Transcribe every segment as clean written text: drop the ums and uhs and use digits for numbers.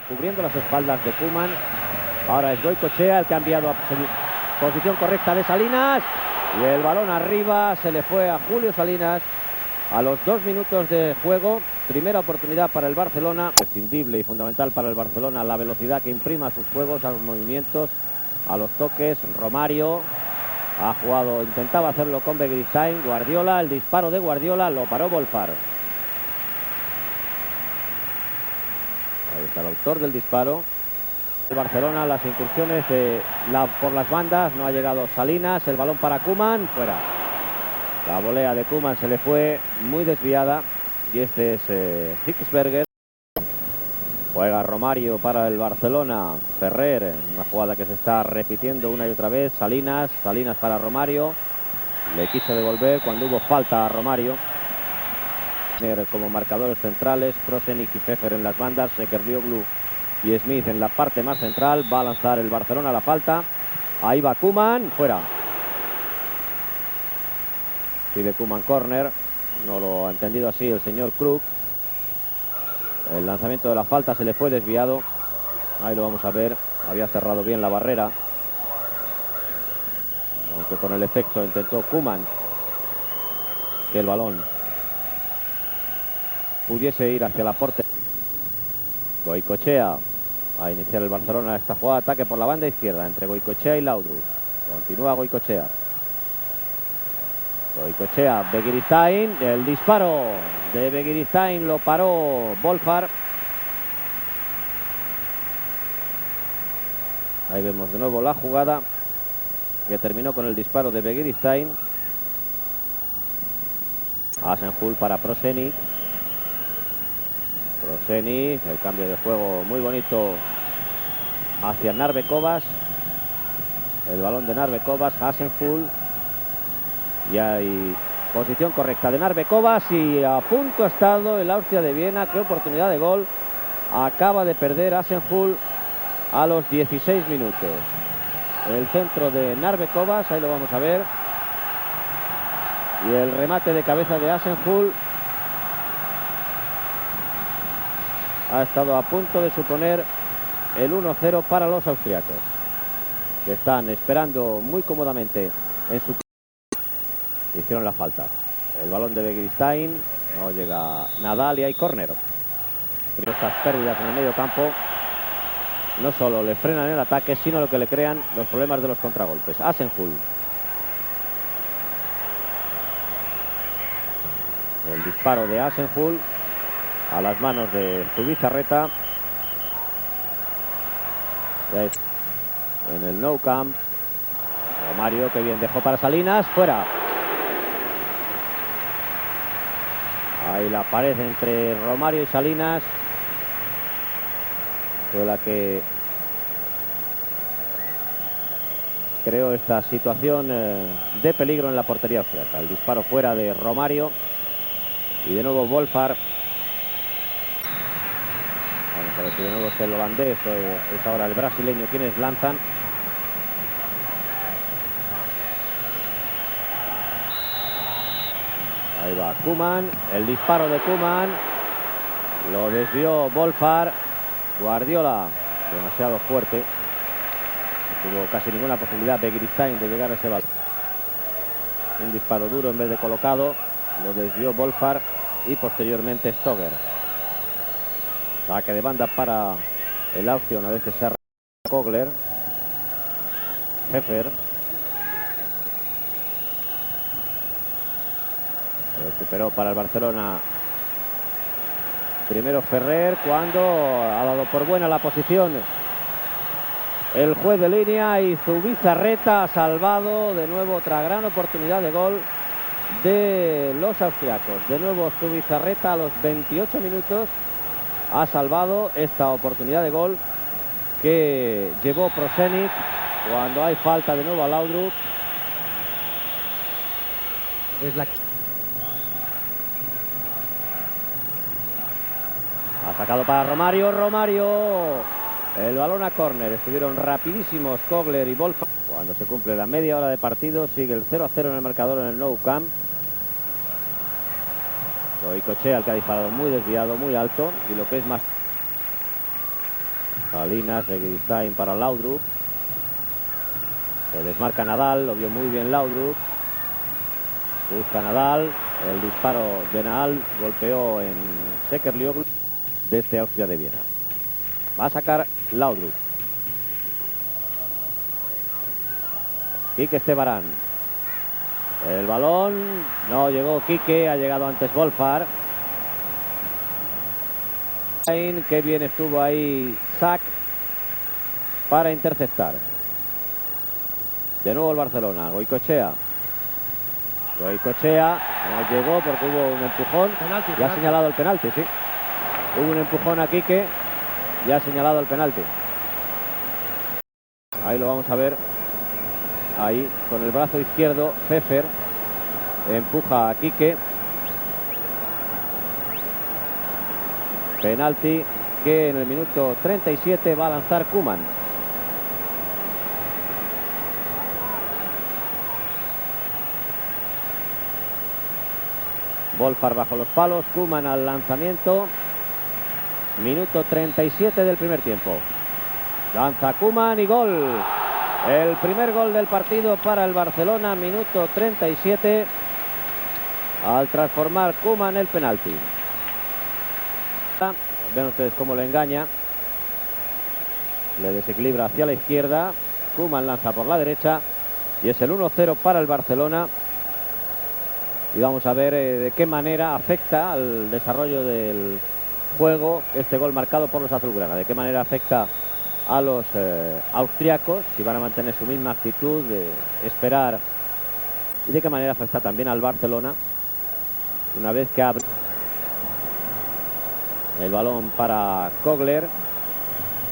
cubriendo las espaldas de Koeman. Ahora es Goicoechea el que ha enviado a posición correcta de Salinas. Y el balón arriba se le fue a Julio Salinas a los 2 minutos de juego. Primera oportunidad para el Barcelona. Prescindible y fundamental para el Barcelona la velocidad que imprima a sus juegos, a los movimientos, a los toques. Romario ha jugado, intentaba hacerlo con Begiristain. Guardiola, el disparo de Guardiola, lo paró Wolfar. Ahí está el autor del disparo. El Barcelona, las incursiones por las bandas, no ha llegado Salinas, el balón para Koeman, fuera. La volea de Koeman se le fue muy desviada y este es Hicksberger. Juega Romario para el Barcelona, Ferrer, una jugada que se está repitiendo una y otra vez. Salinas para Romario, le quiso devolver cuando hubo falta a Romario. Como marcadores centrales, Prosenik y Pfeffer en las bandas, Sekerlioglu y Smith en la parte más central. Va a lanzar el Barcelona la falta. Ahí va Koeman, fuera. Pide Koeman córner. No lo ha entendido así el señor Krug. El lanzamiento de la falta se le fue desviado. Ahí lo vamos a ver. Había cerrado bien la barrera. Aunque con el efecto intentó Koeman que el balón pudiese ir hacia la portería. Goicoechea a iniciar el Barcelona esta jugada de ataque por la banda izquierda entre Goicoechea y Laudrup. Continúa Goicoechea. Goicoechea, Begiristain, el disparo de Begiristain lo paró Wolfar. Ahí vemos de nuevo la jugada que terminó con el disparo de Begiristain. Hasenhüttl para Prosenik. Prosenik, el cambio de juego muy bonito hacia Narbekovas. El balón de Narbekovas, Hasenhüttl. Y hay posición correcta de Narbekovas y a punto ha estado el Austria de Viena. Qué oportunidad de gol. Acaba de perder Hasenhüttl a los 16 minutos. El centro de Narbekovas, ahí lo vamos a ver. Y el remate de cabeza de Hasenhüttl ha estado a punto de suponer el 1-0 para los austriacos, que están esperando muy cómodamente en su... Hicieron la falta. El balón de Begiristain, no llega Nadal y hay córner. Estas pérdidas en el medio campo no solo le frenan el ataque, sino lo que le crean los problemas de los contragolpes. Hasenhüttl. El disparo de Hasenhüttl a las manos de Zubizarreta. En el Nou Camp. Romario, que bien dejó para Salinas, fuera. Ahí la pared entre Romario y Salinas fue la que creó esta situación de peligro en la portería austriaca. El disparo fuera de Romario y de nuevo Wolfar. Vamos a ver si de nuevo es el holandés o es ahora el brasileño quienes lanzan. Ahí va Koeman, el disparo de Koeman, lo desvió Wolfar. Guardiola, demasiado fuerte, no tuvo casi ninguna posibilidad Begiristain de llegar a ese balón. Un disparo duro en vez de colocado, lo desvió Wolfar y posteriormente Stoger. Saque de banda para el Austria una vez que se ha Kogler. Pfeffer. Recuperó para el Barcelona primero Ferrer, cuando ha dado por buena la posición el juez de línea, y Zubizarreta ha salvado de nuevo otra gran oportunidad de gol de los austriacos. De nuevo Zubizarreta a los 28 minutos ha salvado esta oportunidad de gol que llevó Prosenik cuando hay falta de nuevo a Laudrup. Es la... Ha sacado para Romario. El balón a córner. Estuvieron rapidísimos Kogler y Wolfar. Cuando se cumple la media hora de partido, sigue el 0-0 en el marcador en el Nou Camp. Goicoechea, el que ha disparado muy desviado, muy alto. Y lo que es más... Salinas, Begiristain para Laudrup. Se desmarca Nadal, lo vio muy bien Laudrup. Busca Nadal, el disparo de Nadal golpeó en Šekerlioglu desde Austria de Viena. Va a sacar Laudrup. Quique Estebarán. El balón, no llegó Quique, ha llegado antes Wolfar. Qué bien estuvo ahí Sack para interceptar. De nuevo el Barcelona, Goicoechea. Goicoechea no llegó porque hubo un empujón. Ya ha señalado el penalti, sí. Hubo un empujón a Quique. Ya ha señalado el penalti. Ahí lo vamos a ver. Ahí, con el brazo izquierdo, Pfeffer empuja a Quique. Penalti que en el minuto 37 va a lanzar Koeman. Wolfar bajo los palos, Koeman al lanzamiento. Minuto 37 del primer tiempo. Lanza Koeman y gol. El primer gol del partido para el Barcelona, minuto 37. Al transformar Koeman el penalti. Ven ustedes cómo le engaña. Le desequilibra hacia la izquierda. Koeman lanza por la derecha. Y es el 1-0 para el Barcelona. Y vamos a ver de qué manera afecta al desarrollo del juego este gol marcado por los azulgrana. De qué manera afecta a los austriacos, si van a mantener su misma actitud de esperar. Y de qué manera afecta también al Barcelona una vez que abre. El balón para Kogler.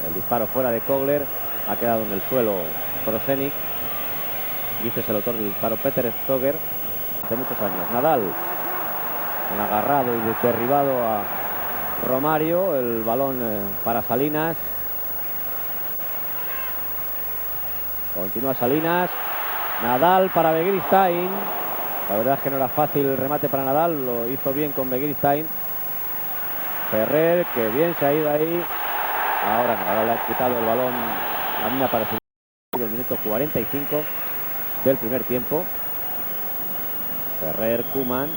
El disparo fuera de Kogler. Ha quedado en el suelo Prosenik. Y este es el autor del disparo, Peter Stoger. Hace muchos años. Nadal. Un agarrado y derribado a Romario. El balón para Salinas. Continúa Salinas. Nadal para Begiristain. La verdad es que no era fácil el remate para Nadal. Lo hizo bien con Begiristain. Ferrer, que bien se ha ido ahí. Ahora no, le ha quitado el balón. A mí me ha parecido el minuto 45 del primer tiempo. Ferrer, Koeman.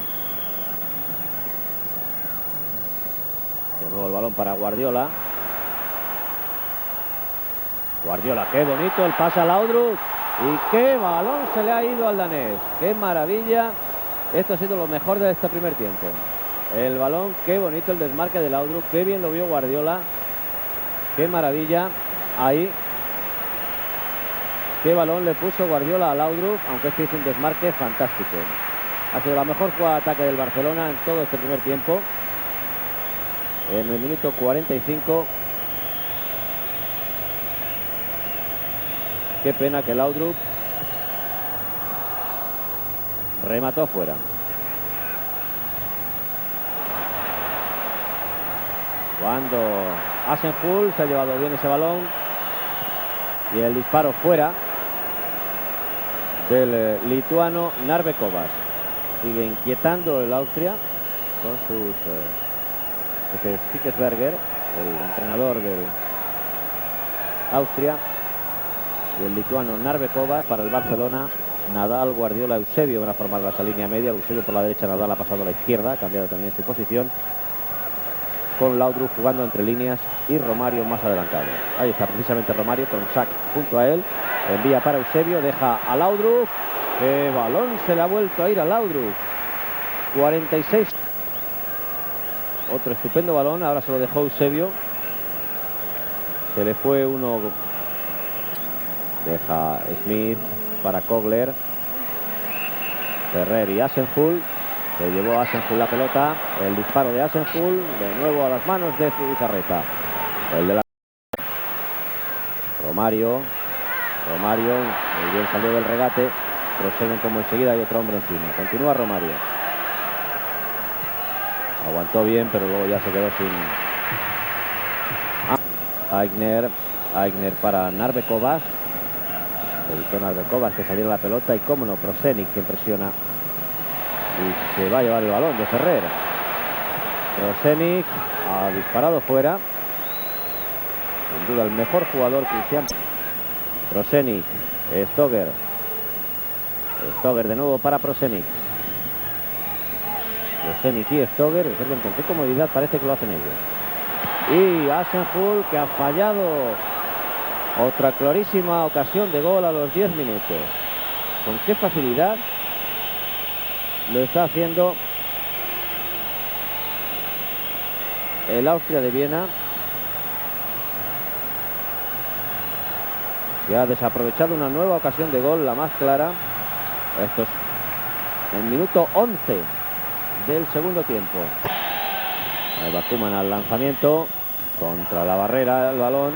De nuevo el balón para Guardiola. Guardiola, qué bonito el pase a Laudrup. Y qué balón se le ha ido al danés. Qué maravilla. Esto ha sido lo mejor de este primer tiempo. El balón, qué bonito el desmarque de Laudrup, qué bien lo vio Guardiola, qué maravilla, ahí, qué balón le puso Guardiola a Laudrup, aunque este hizo un desmarque fantástico. Ha sido la mejor jugada de ataque del Barcelona en todo este primer tiempo. En el minuto 45. Qué pena que Laudrup remató fuera. Cuando Hasenhüttl se ha llevado bien ese balón y el disparo fuera del lituano Narbekovas. Sigue inquietando el Austria con sus Spitzberger, el entrenador del Austria, y el lituano Narbekovas. Para el Barcelona, Nadal, Guardiola, Eusebio van a formar esa línea media. Eusebio por la derecha, Nadal ha pasado a la izquierda, ha cambiado también su posición, con Laudrup jugando entre líneas y Romario más adelantado. Ahí está precisamente Romario con Sack junto a él. Envía para Eusebio, deja a Laudrup. ¡Qué balón se le ha vuelto a ir a Laudrup! 46. Otro estupendo balón, ahora se lo dejó Eusebio. Se le fue uno. Deja Smith para Kogler. Ferrer y Hasenhüttl. Se llevó Hasenhüttl la pelota. El disparo de Hasenhüttl. De nuevo a las manos de Zubizarreta. El de la... Romario. Romario. Muy bien, salió del regate. Prosiguen como enseguida hay otro hombre encima. Continúa Romario. Aguantó bien, pero luego ya se quedó sin... Aigner para Narbekovas. Evitó Narbekovas que saliera la pelota. Y cómo no, Prosenik quien presiona. Y se va a llevar el balón de Ferrer. Prosenik ha disparado fuera. Sin duda el mejor jugador Cristian. Prošenić, Stoger. Stoger de nuevo para Prošenić. Prošenić y Stoger. Con qué comodidad parece que lo hacen ellos. Y Hasenhüttl, que ha fallado otra clarísima ocasión de gol a los 10 minutos. Con qué facilidad lo está haciendo el Austria de Viena, que ha desaprovechado una nueva ocasión de gol, la más clara. Esto es el minuto 11 del segundo tiempo. Ahí va Koeman al lanzamiento, contra la barrera el balón.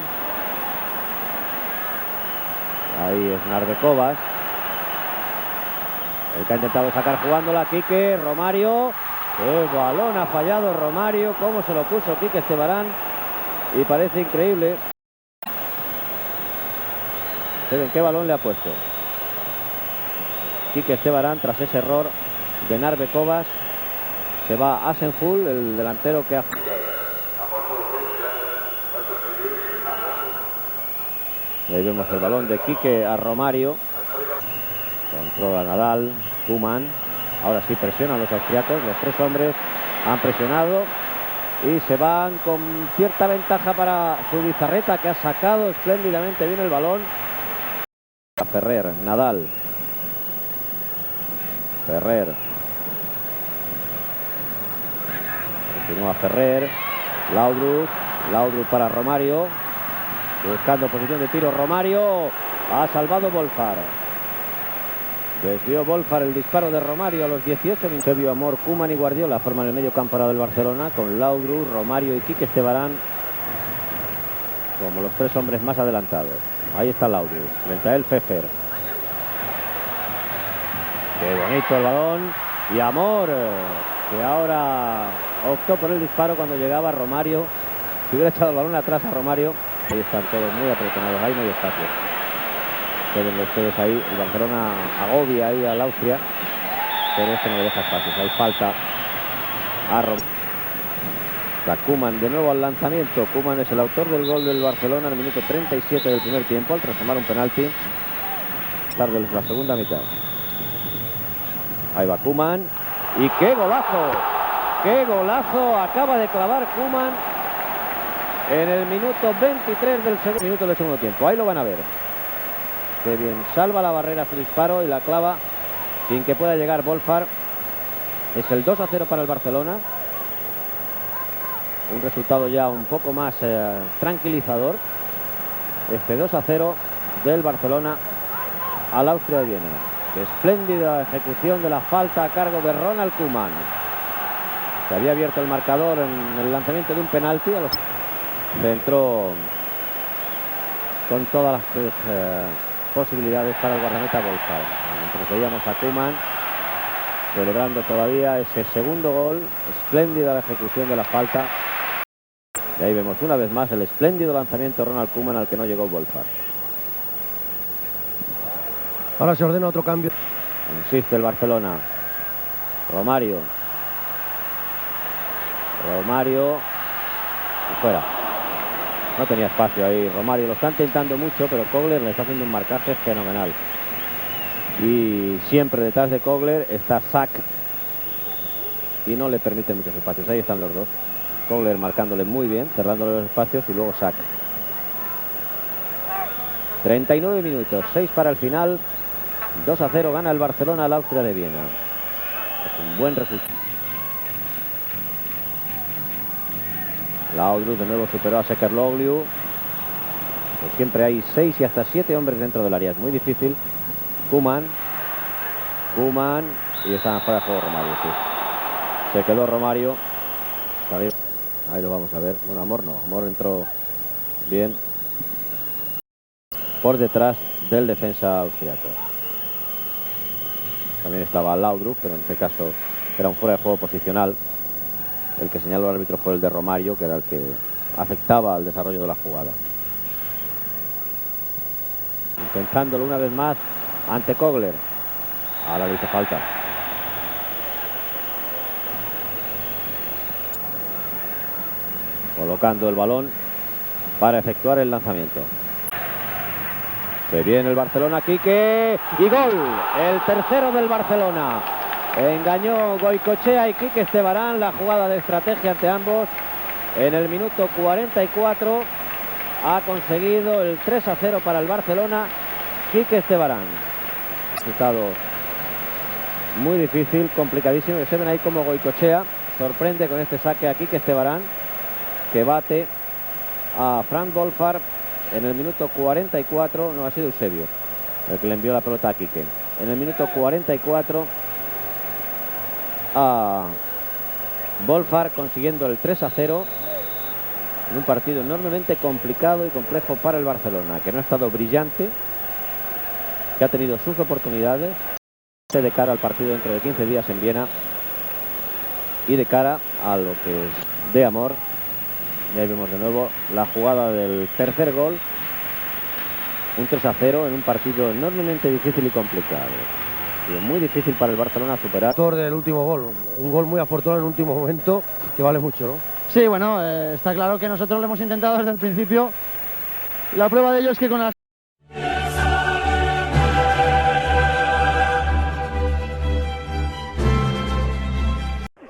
Ahí es Narbekovas, el que ha intentado sacar jugándola. Quique, Romario. ¡Qué balón ha fallado Romario! Cómo se lo puso Quique Estebarán. Y parece increíble. ¿Saben qué balón le ha puesto Quique Estebarán tras ese error de Narbekovas? Se va Hasenhüttl, el delantero que ha... Ahí vemos el balón de Quique a Romario. Controla Nadal, Koeman. Ahora sí presionan los austriacos. Los tres hombres han presionado y se van con cierta ventaja para Zubizarreta, que ha sacado espléndidamente bien el balón. A Ferrer, Nadal. Ferrer. Continúa Ferrer. Laudrup para Romario. Buscando posición de tiro Romario. Ha salvado Wolfar. Desvió Wolfar el disparo de Romario a los 18 minutos. Se vio Amor, Koeman y Guardiola forman el medio campo del Barcelona, con Laudrup, Romario y Quique Estebarán como los tres hombres más adelantados. Ahí está Laudrup, frente a él Pfeffer. Qué bonito el balón. Y Amor, que ahora optó por el disparo cuando llegaba Romario. Si hubiera echado el balón atrás a Romario. Ahí están todos muy apretonados, ahí no hay espacio. Pueden ustedes ahí, el Barcelona agobia ahí al Austria, pero este no le deja espacios. Hay falta a Koeman de nuevo al lanzamiento. Koeman es el autor del gol del Barcelona en el minuto 37 del primer tiempo, al transformar un penalti tarde de la segunda mitad. Ahí va Koeman. Y qué golazo, qué golazo acaba de clavar Koeman en el minuto 23 del segundo tiempo. Ahí lo van a ver. Que bien salva la barrera su disparo y la clava sin que pueda llegar Wolfar. Es el 2-0 para el Barcelona. Un resultado ya un poco más tranquilizador. Este 2-0 del Barcelona al Austria de Viena. Espléndida ejecución de la falta a cargo de Ronald Koeman. Se había abierto el marcador en el lanzamiento de un penalti. Se entró con todas las posibilidades para el guardameta Wolfar. Mientras veíamos a Koeman celebrando todavía ese segundo gol. Espléndida la ejecución de la falta. Y ahí vemos una vez más el espléndido lanzamiento de Ronald Koeman al que no llegó Wolfar. Ahora se ordena otro cambio. Insiste el Barcelona. Romario. Y fuera. No tenía espacio ahí Romario. Lo está intentando mucho, pero Kogler le está haciendo un marcaje fenomenal. Y siempre detrás de Kogler está Sack. Y no le permite muchos espacios. Ahí están los dos. Kogler marcándole muy bien, cerrándole los espacios, y luego Sack. 39 minutos, 6 para el final. 2-0 gana el Barcelona al Austria de Viena. Es un buen resultado. Laudrup de nuevo superó a Sekerloglu. Pues siempre hay 6 y hasta 7 hombres dentro del área. Es muy difícil. Koeman. Y está fuera de juego Romario, sí. Se quedó Romario. Ahí lo vamos a ver. Bueno, Amor no. Amor entró bien por detrás del defensa austriaco. También estaba Laudrup, pero en este caso era un fuera de juego posicional. El que señaló el árbitro fue el de Romario, que era el que afectaba al desarrollo de la jugada. Intentándolo una vez más ante Kogler. Ahora le hizo falta. Colocando el balón para efectuar el lanzamiento. Se viene el Barcelona, Quique, y gol, el tercero del Barcelona. Engañó Goicoechea y Quique Estebarán, la jugada de estrategia ante ambos. En el minuto 44 ha conseguido el 3-0 para el Barcelona, Quique Estebarán. Resultado muy difícil, complicadísimo. Se ven ahí como Goicoechea sorprende con este saque a Quique Estebarán, que bate a Frank Wolfart en el minuto 44. No, ha sido Eusebio el que le envió la pelota a Quique. En el minuto 44 a Wolfart consiguiendo el 3-0 en un partido enormemente complicado y complejo para el Barcelona, que no ha estado brillante, que ha tenido sus oportunidades de cara al partido dentro de 15 días en Viena y de cara a lo que es de amor. Y ahí vemos de nuevo la jugada del tercer gol, un 3-0 en un partido enormemente difícil y complicado. Y muy difícil para el Barcelona superar. Autor del último gol, un gol muy afortunado en el último momento, que vale mucho, ¿no? Sí, bueno, está claro que nosotros lo hemos intentado desde el principio. La prueba de ello es que con las...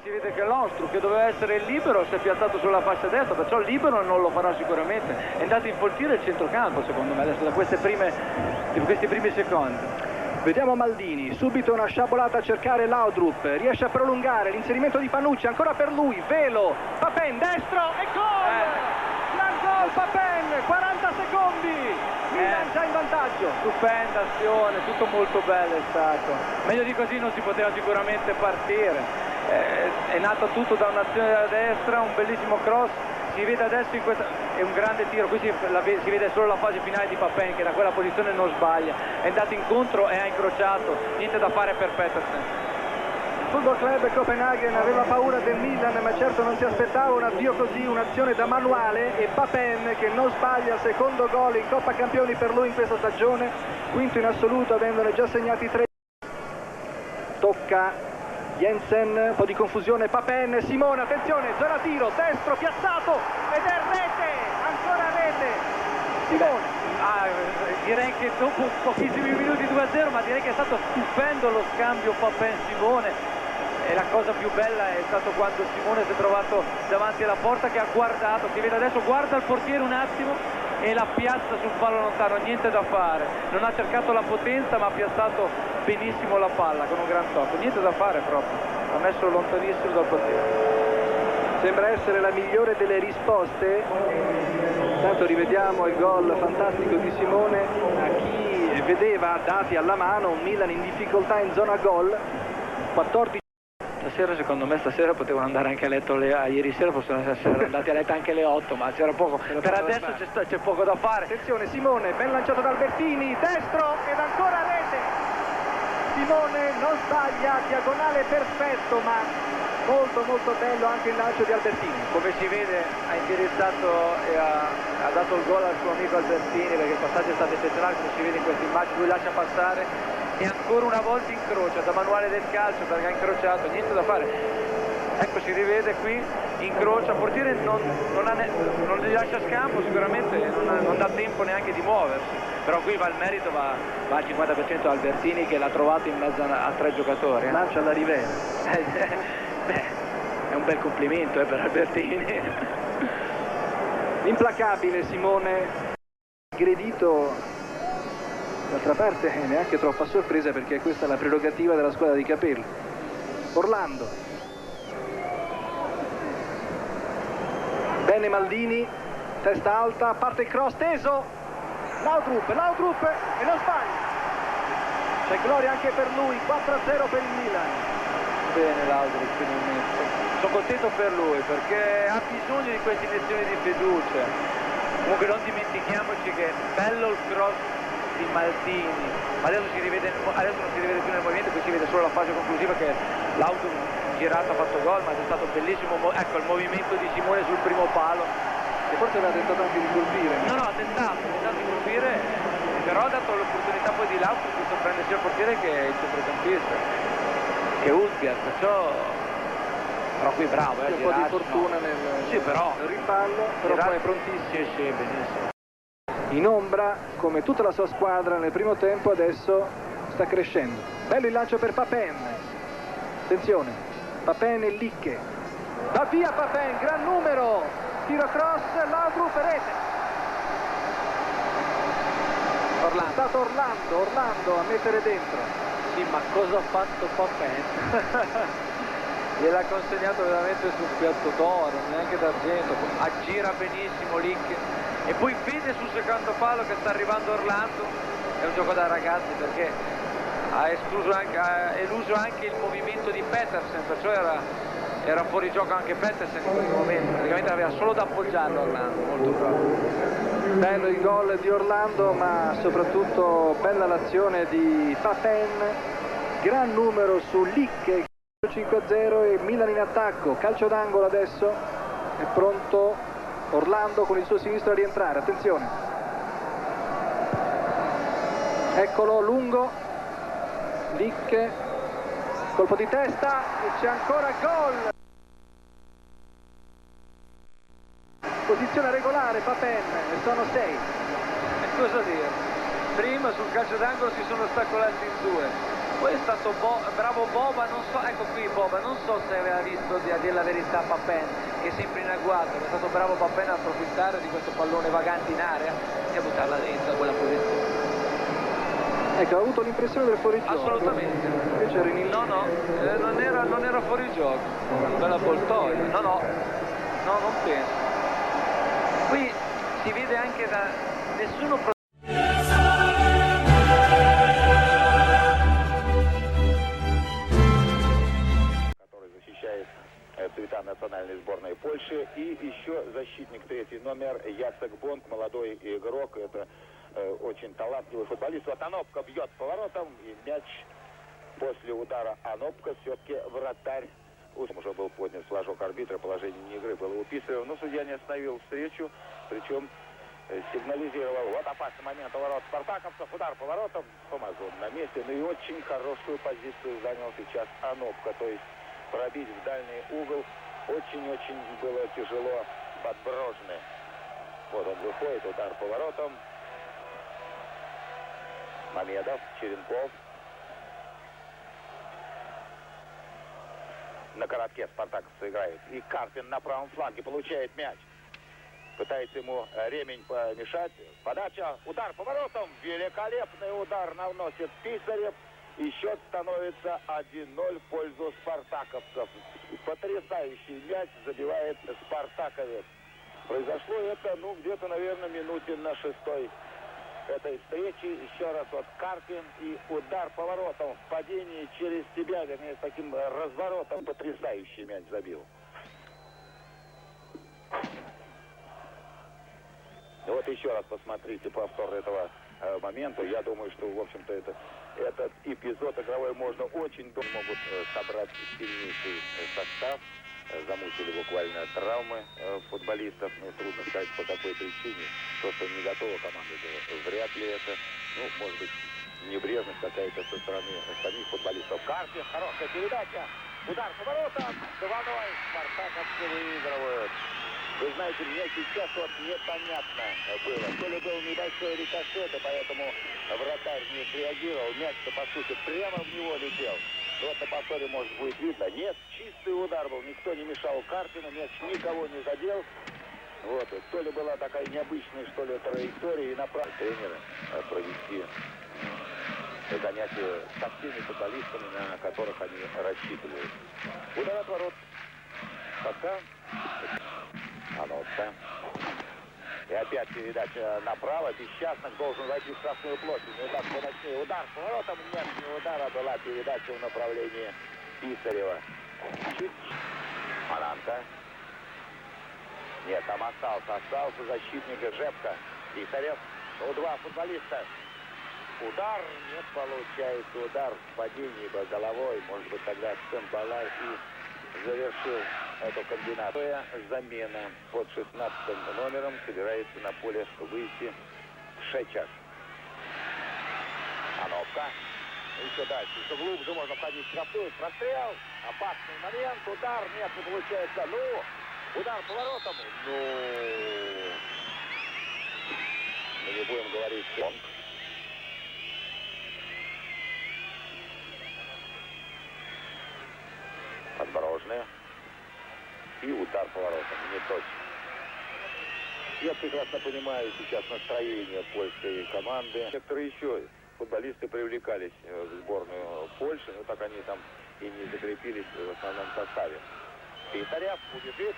Si vede che L'Ostro, che doveva essere libero, si è piazzato sulla fascia destra, perciò libero non lo farà sicuramente. È andato in portiere il centrocampo, secondo me, adesso da questi primi secondi. Vediamo Maldini, subito una sciabolata a cercare Laudrup, riesce a prolungare l'inserimento di Panucci, ancora per lui, Velo, Papen, destro e gol! Gran gol Papen, 40 secondi, Milan già in vantaggio. Stupenda azione, tutto molto bello è stato, meglio di così non si poteva sicuramente partire. È nato tutto da un'azione da destra, un bellissimo cross. Si vede adesso in questa, è un grande tiro, qui si vede solo la fase finale di Papen, che da quella posizione non sbaglia, è andato incontro e ha incrociato, niente da fare per Petersen. Il Football Club Copenaghen aveva paura del Milan, ma certo non si aspettava un avvio così, un'azione da manuale, e Papen che non sbaglia, secondo gol in Coppa Campioni per lui in questa stagione, quinto in assoluto avendone già segnati 3. Tocca Jensen, un po' di confusione, Papen, Simone, attenzione, zona tiro, destro, piazzato, ed è rete, ancora rete, Simone. Direi che dopo pochissimi minuti 2-0, ma direi che è stato stupendo lo scambio Papen-Simone, e la cosa più bella è stato quando Simone si è trovato davanti alla porta, che ha guardato, si vede adesso, guarda il portiere un attimo e la piazza sul palo lontano, niente da fare, non ha cercato la potenza ma ha piazzato benissimo la palla con un gran tocco, niente da fare proprio, ha messo lontanissimo dal portiere. Sembra essere la migliore delle risposte. Intanto rivediamo il gol fantastico di Simone a chi vedeva dati alla mano un Milan in difficoltà in zona gol. 14. Stasera, secondo me stasera potevano andare anche a letto, ieri sera possono essere andati a letto anche alle 8, ma c'era poco, per adesso c'è poco da fare. Attenzione Simone, ben lanciato da Albertini, destro ed ancora rete. Simone non sbaglia, diagonale perfetto, ma molto bello anche il lancio di Albertini. Come si vede ha indirizzato e ha dato il gol al suo amico Albertini, perché il passaggio è stato eccezionale, come si vede in questa immagine, lui lascia passare e ancora una volta incrocia, da manuale del calcio, perché ha incrociato, niente da fare. Ecco, si rivede qui, incrocia, il portiere non gli lascia scampo, sicuramente non dà tempo neanche di muoversi, però qui va il merito, va al 50% Albertini, che l'ha trovato in mezzo a 3 giocatori. Lancia alla Rivera. Beh, è un bel complimento per Albertini. Implacabile Simone, aggredito. D'altra parte neanche troppa sorpresa, perché questa è la prerogativa della squadra di Capello. Orlando, bene Maldini, testa alta, parte il cross teso, Laudrup e non sbaglia, c'è gloria anche per lui, 4-0 per il Milan. Bene Laudrup finalmente, sono contento per lui perché ha bisogno di queste iniezioni di fiducia. Comunque non dimentichiamoci che è bello il cross di Maldini, ma adesso non si rivede più nel movimento, qui si vede solo la fase conclusiva, che l'auto girato ha fatto gol, ma è stato bellissimo, ecco il movimento di Simone sul primo palo, che forse aveva tentato anche di colpire. No, ha tentato di colpire, però ha dato l'opportunità poi di l'auto di sorprendere sia il portiere che il centrocampista, che è Ulpias, perciò Però qui bravo, un po' di girarsi, fortuna no. nel Sì, però rimpallo, però poi è prontissimo. Sì, benissimo. In ombra, come tutta la sua squadra nel primo tempo, adesso sta crescendo. Bello il lancio per Papen. Attenzione, Papen e Licche. Va via Papen, gran numero. Tiro cross, Laudrup, rete. È stato Orlando a mettere dentro. Sì, ma cosa ha fatto Papen? Gliel'ha consegnato veramente sul piatto d'oro, neanche d'argento. Aggira benissimo Licche. E poi vede sul secondo palo che sta arrivando Orlando. È un gioco da ragazzi perché ha eluso anche il movimento di Petersen, perciò era fuori gioco anche Petersen in questo momento. Praticamente aveva solo da appoggiarlo Orlando, molto bravo. Bello il gol di Orlando, ma soprattutto bella l'azione di Papen. Gran numero su Licche, 5-0 e Milan in attacco. Calcio d'angolo adesso, è pronto Orlando con il suo sinistro a rientrare. Attenzione, eccolo lungo, Licche, colpo di testa e c'è ancora gol. Posizione regolare Papen, e sono 6. E cosa dire? Prima sul calcio d'angolo si sono ostacolati in due, poi è stato bravo Boba, non so, ecco qui Boba, non so se aveva visto a dire la verità Papen, che è sempre in agguato, è stato bravo Papen a approfittare di questo pallone vagante in area e a buttarla dentro a quella posizione. Ecco, ho avuto l'impressione del fuorigioco. Assolutamente. Invece Rinildi... No, non era fuori gioco. Bella Boltoia. No, non penso. Qui si vede anche da nessuno. Который защищает цвета национальной сборной Польши. И еще защитник, третий номер, Яцек Бонг, молодой игрок. Это очень талантливый футболист. Вот Анопка бьет поворотом, и мяч после удара Анопка все-таки вратарь. Уже был поднят флажок арбитра, положение игры было у Писарева, но судья не остановил встречу, причем сигнализировал. Вот опасный момент у ворот спартаковцев, удар поворотом, Помазон на месте, ну и очень хорошую позицию занял сейчас Анопка, то есть пробить в дальний угол очень-очень было тяжело, подброжный. Вот он выходит, удар поворотом. Мамедов, Черенков. На коротке спартаковцы играет. И Карпин на правом фланге получает мяч. Пытается ему ремень помешать. Подача, удар поворотом. Великолепный удар наносит Писарев. И счет становится 1-0 в пользу спартаковцев. Потрясающий мяч забивает спартаковец. Произошло это, где-то, наверное, минуте на 6-й этой встречи. Еще раз вот Карпин и удар поворотом в падении через себя, вернее, с таким разворотом. Потрясающий мяч забил. Вот еще раз посмотрите повтор этого момента. Я думаю, что, в общем-то, этот эпизод игровой можно очень долго могут собрать сильнейший состав. Замучили буквально травмы футболистов, но трудно сказать по какой причине. То, что не готова команда, вряд ли это, может быть, небрежность какая-то со стороны самих футболистов. Карпин, хорошая передача, удар поворотом, 2-0, спартаковцы выигрывают. Вы знаете, мне сейчас вот непонятно было. То ли был небольшой рикошет, и поэтому вратарь не среагировал. Мяч-то, по сути, прямо в него летел. Вот на повторе, может, будет видно. Нет, чистый удар был. Никто не мешал Карпину. Мяч никого не задел. Вот. То ли была такая необычная, что ли, траектория. И направить тренера провести занятия со всеми футболистами, на которых они рассчитывают. Удар от ворот. Пока. Анопка. И опять передача направо. Бесчастных должен войти в Красную площадь. Ну так поночнее. Удар поворотом. Нет, не удара, была передача в направлении Писарева. Чуть. Ананка. Нет, там остался защитник Жепка. Писарев. Два футболиста. Удар не получается. Удар в падении головой. Может быть, тогда Цембалай и завершил эту комбинацию. Замена под 16 номером собирается на поле выйти Шечак. Анопка. Еще дальше, еще глубже можно входить в штрафную. Прострел, опасный момент, удар, нет, не получается. Ну, удар поворотом. Ну, мы не будем говорить «сонг». Подборожная. И удар поворотом, не точно. Я прекрасно понимаю сейчас настроение польской команды. Некоторые еще футболисты привлекались в сборную Польши, но так они там и не закрепились в основном составе. Писарев убежит.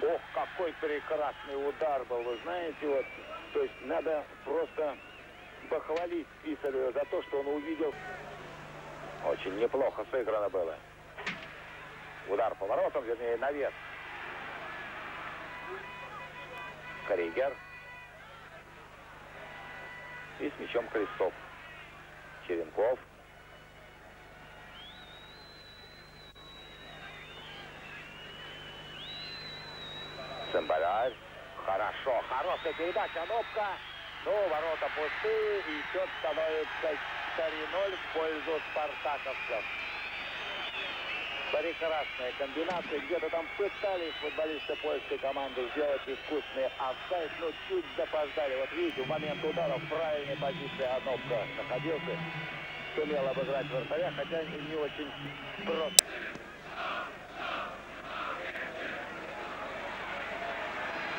Ох, какой прекрасный удар был, вы знаете, вот. То есть надо просто похвалить Писарева за то, что он увидел. Очень неплохо сыграно было. Удар поворотом, вернее, навес. Кригер. И с мячом Крестов. Черенков. Цимбалярь. Хорошо. Хорошая передача. Нопка. Ну, ворота пустые. И счет становится 4-0 в пользу спартаковцев. Прекрасная комбинация. Где-то там пытались футболисты польской команды сделать искусственный офсайд, но чуть запоздали. Вот видите, в момент удара в правильной позиции Анопка находился. Сумел обыграть вратаря, хотя не очень просто.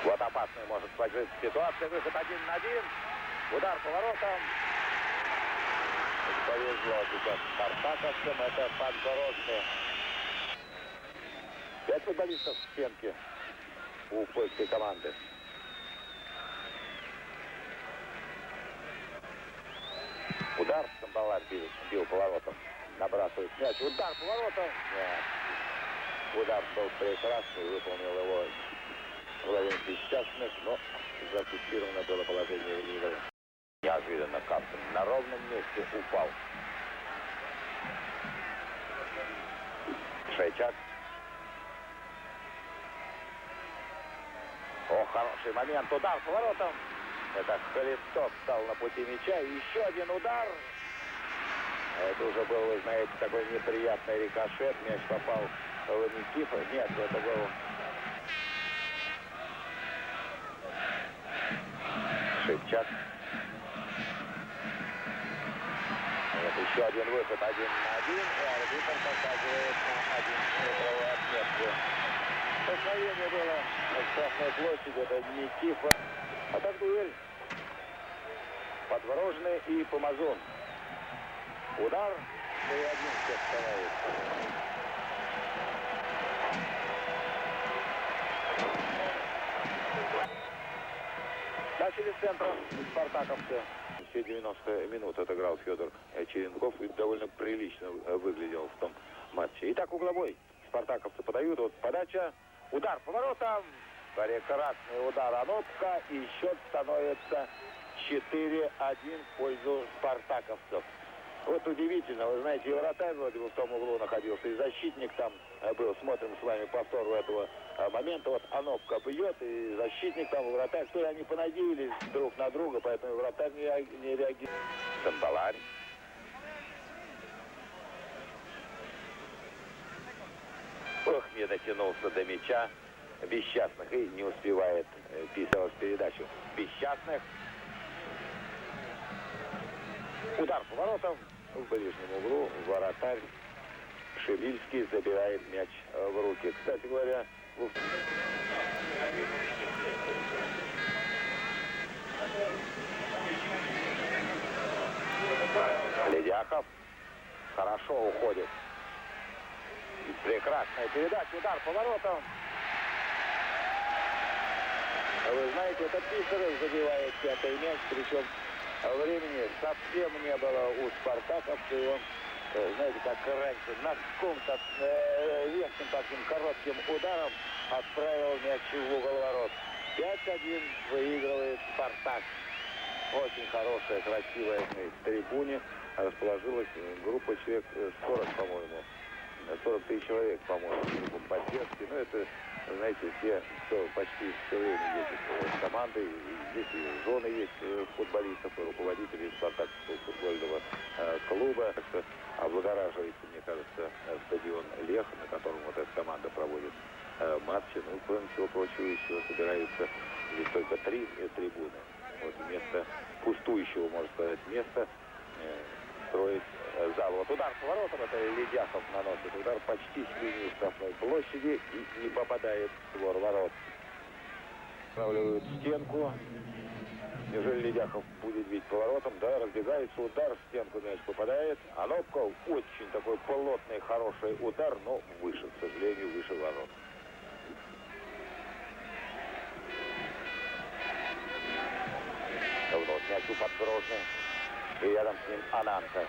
Вот опасная может сложиться ситуация. Выход 1 на 1. Удар поворотом. Повезло сейчас спартаковцам. Это подборожные. 5 футболистов в стенке у польской команды. Удар, Цимбаларь бил поворотом. Набрасывает мяч. Удар поворотом. Нет. Удар был прекрасный. Выполнил его Владимир Песчастных, но зафиксировано было положение игры. Неожиданно как-то на ровном месте упал. Шейчак. О, хороший момент. Удар поворотом. Это Холестов стал на пути мяча. Еще один удар. Это уже был, вы знаете, такой неприятный рикошет. Мяч попал в Никифа. Нет, это был Шевчак. Вот еще один выход. 1 на 1. И арбитр показывает на 1-метровую отметку. Столкновение было на штрафной площади. Это Никифа. А так дуэль. Подворожный и Помазон. Удар. 3-1 счет становится. Начали с центра спартаковцы. Все 90 минут отыграл Федор Черенков и довольно прилично выглядел в том матче. Итак, угловой. Спартаковцы подают. Вот подача. Удар поворотом. Прекрасный удар Анопка. И счет становится 4-1 в пользу спартаковцев. Вот удивительно, вы знаете, и вратарь вроде бы в том углу находился, и защитник там был. Смотрим с вами повтор этого момента. Вот Анопка бьет, и защитник там, и вратарь. То ли они понадеялись друг на друга, поэтому вратарь не реагирует. Цимбаларь. Ох, не дотянулся до мяча Бесчастных и не успевает писать передачу Бесчастных. Удар поворотом в ближнем углу. Вратарь Шилильский забирает мяч в руки. Кстати говоря, Ледяхов хорошо уходит. Прекрасная передача. Удар поворотом. Вы знаете, это Писарев забивает 5-й мяч, причем времени совсем не было у спартаковцев, и он, знаете, как раньше, носком верхним таким коротким ударом отправил мяч в угол ворот. 5-1 выигрывает Спартак. Очень хорошая, красивая в трибуне расположилась группа человек 40, по-моему. 40 тысяч человек, по-моему, группа поддержки. Ну, это, знаете, все, кто почти все время ездит с командой. Здесь и жены есть футболистов, и руководителей Спартаковского футбольного клуба. Облагораживается, мне кажется, стадион Лех, на котором вот эта команда проводит матчи. Ну, кроме всего прочего, еще собираются здесь только 3 трибуны. Вот вместо пустующего, можно сказать, места строить зал. Вот удар по воротам, это Ледяхов наносит удар почти с линии штрафной площади и не попадает в створ ворот. Устанавливают стенку. Неужели Ледяхов будет бить поворотом? Да, разбегается, удар в стенку, мяч попадает. Анопка очень такой плотный, хороший удар, но выше, к сожалению, выше ворот. Вновь мяч у подброшен. И рядом с ним Ананта.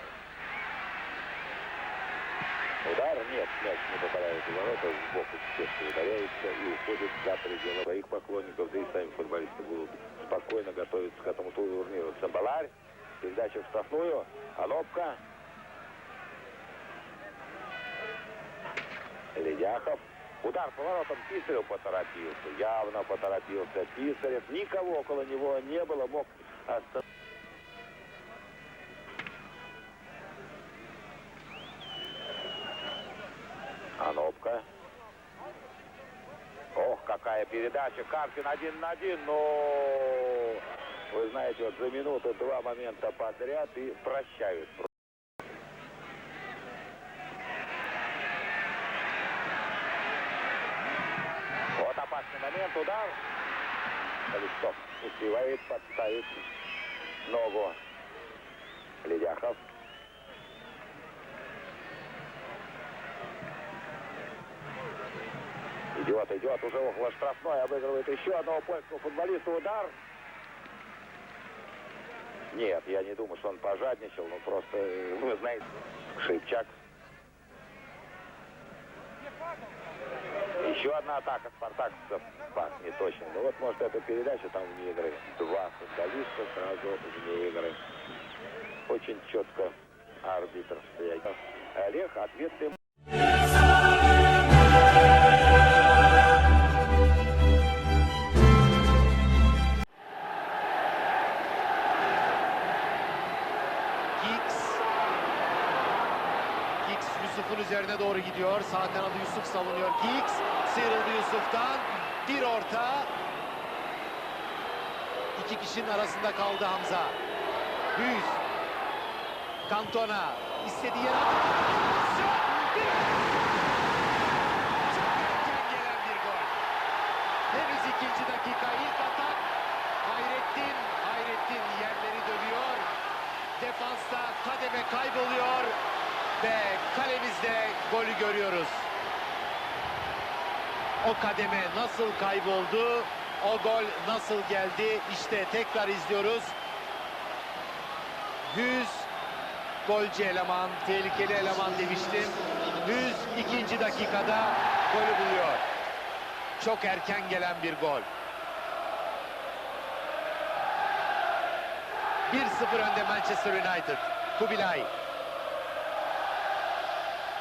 Удар? Нет, мяч не попадает в ворота, в бок естественно ударяется и уходит за пределы своих поклонников, да и сами футболисты будут спокойно готовиться к этому турниру. Цимбаларь, передача в штрафную, Анопка, Ледяхов, удар по воротам, Писарев поторопился, явно поторопился Писарев, никого около него не было, мог остановиться. Анопка. Ох, какая передача. Карпин 1 на 1. Но, вы знаете, вот за минуту 2 момента подряд и прощают. Вот опасный момент. Удар. Колесов успевает подставить ногу. Ледяхов. Идет уже около штрафной, обыгрывает еще одного польского футболиста. Удар. Нет, я не думаю, что он пожадничал, но просто, вы знаете, Шипчак. Еще одна атака спартаковцев. Пас не точно. Ну вот, может, эта передача там вне игры. 2 футболиста сразу вне игры. Очень четко арбитр стоит. Олег, ответный. Yusuf'un üzerine doğru gidiyor. Sağ kanadı Yusuf savunuyor. Giggs sıyrıldı Yusuf'tan. Bir orta. 2 kişinin arasında kaldı Hamza. Hüz. Cantona. İstediği yere attı. Çok erken gelen bir gol. Henüz 2. dakika. İlk atak. Hayrettin yerleri dövüyor. Defansta kademe kayboluyor. Ve kalemizde golü görüyoruz. O kademe nasıl kayboldu, o gol nasıl geldi, işte tekrar izliyoruz. Hüz, golcü eleman, tehlikeli eleman demiştim. Hüz 2. dakikada golü buluyor. Çok erken gelen bir gol. 1-0 önde Manchester United. Kubilay.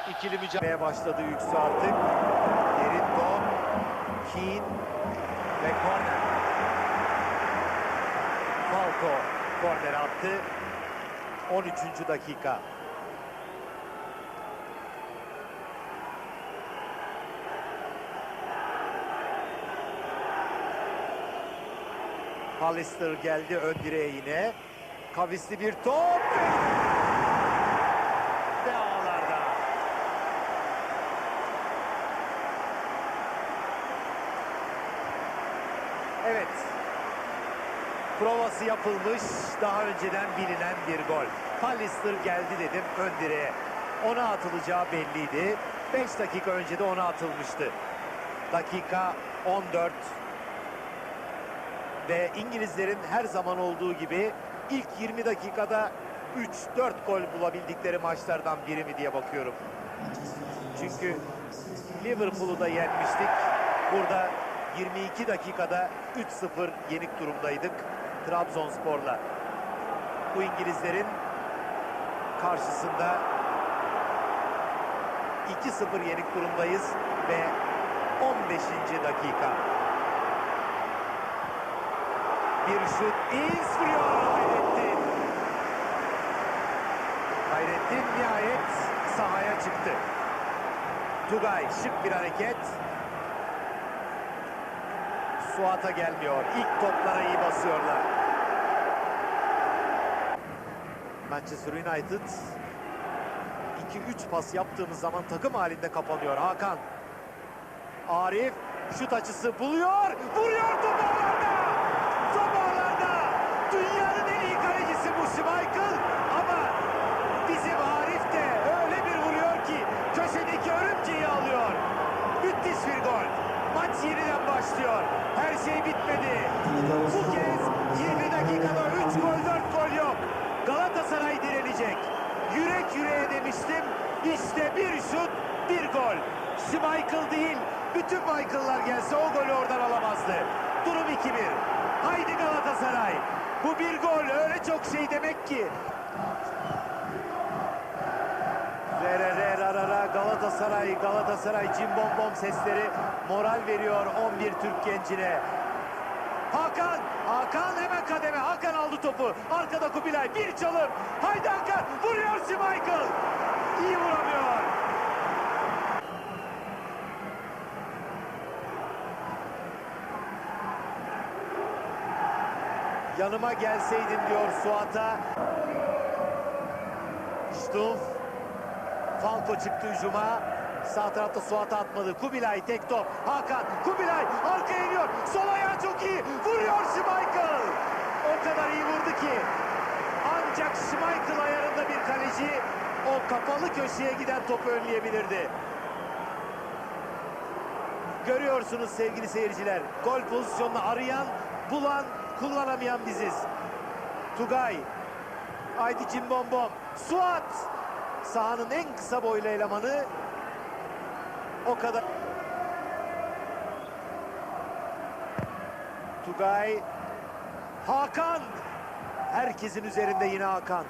İkili mücadele başladı Yüksü artık. Derin top, Keane ve korner. Falco korner attı. 13. dakika. Hollister geldi ön direğe yine. Kavisli bir top. Ve ağlarda. Evet. Provası yapılmış, daha önceden bilinen bir gol. Hollister geldi dedim ön direğe. Ona atılacağı belliydi. 5 dakika önce de ona atılmıştı. Dakika 14. Ve İngilizlerin her zaman olduğu gibi ilk 20 dakikada 3-4 gol bulabildikleri maçlardan biri mi diye bakıyorum. Çünkü Liverpool'u da yenmiştik. Burada 22 dakikada 3-0 yenik durumdaydık Trabzonspor'la. Bu İngilizlerin karşısında 2-0 yenik durumdayız ve 15. dakika. Bir şut. İz vuruyor Hayrettin. Hayrettin nihayet sahaya çıktı. Tugay şık bir hareket. Suat'a gelmiyor. İlk toplara iyi basıyorlar. Manchester United 2-3 pas yaptığımız zaman takım halinde kapanıyor. Hakan. Arif şut açısı buluyor. Vuruyor top ağlarda. Top ağlarda. Dünyanın en iyi kalecisi bu Schmeichel. Ama bizim Arif de öyle bir vuruyor ki köşedeki örümceği alıyor. Müthiş bir gol. Maç yeniden başlıyor. Her şey bitmedi. Bu kez 20 dakikada 3 gol 4 gol yok. Galatasaray direnecek. Yürek yüreğe demiştim. İşte bir şut, bir gol. Schmeichel değil, bütün Michael'lar gelse o golü oradan alamazdı. Durum 2-1. Haydi Galatasaray. Bu bir gol öyle çok şey demek ki. Galatasaray, Galatasaray cimbom sesleri moral veriyor 11 Türk gencine. Hakan hemen kademe. Hakan aldı topu. Arkada Kubilay. Bir çalım. Haydi Hakan. Vuruyor Schmeichel. İyi vuramıyor. Yanıma gelseydin diyor Suat'a. Stumpf. Falco çıktı hücuma. Sağ tarafta Suat'a atmadı. Kubilay tek top. Hakan. Kubilay arkaya iniyor. Sol ayağı çok iyi. Vuruyor Schmeichel. O kadar iyi vurdu ki. Ancak Schmeichel ayarında bir kaleci o kapalı köşeye giden topu önleyebilirdi. Görüyorsunuz sevgili seyirciler. Gol pozisyonunu arayan, bulan, kullanamayan biziz. Tugay. Haydi cimbombom. Suat. Sahanın en kısa boylu elemanı. O kadar. Tugay. Hakan. Herkesin üzerinde yine Hakan.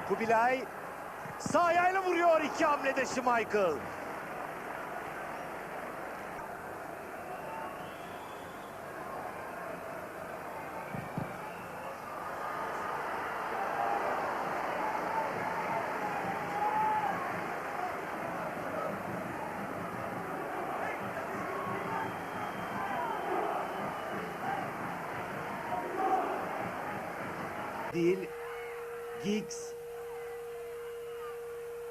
Kubilay. Sağ ayağıyla vuruyor iki hamlede Schmeichel. Değil. Giggs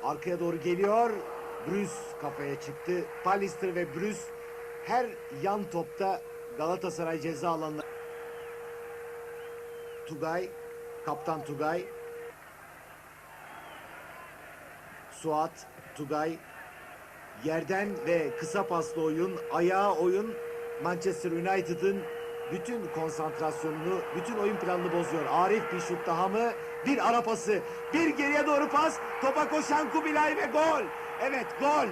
arkaya doğru geliyor. Bruce kafaya çıktı. Pallister ve Bruce her yan topta Galatasaray ceza alanına. Tugay, kaptan Tugay. Suat, Tugay. Yerden ve kısa paslı oyun, ayağa oyun Manchester United'ın bütün konsantrasyonunu, bütün oyun planını bozuyor. Arif bir şut daha mı? Bir ara pası. Bir geriye doğru pas. Topa koşan Kubilay ve gol. Evet gol.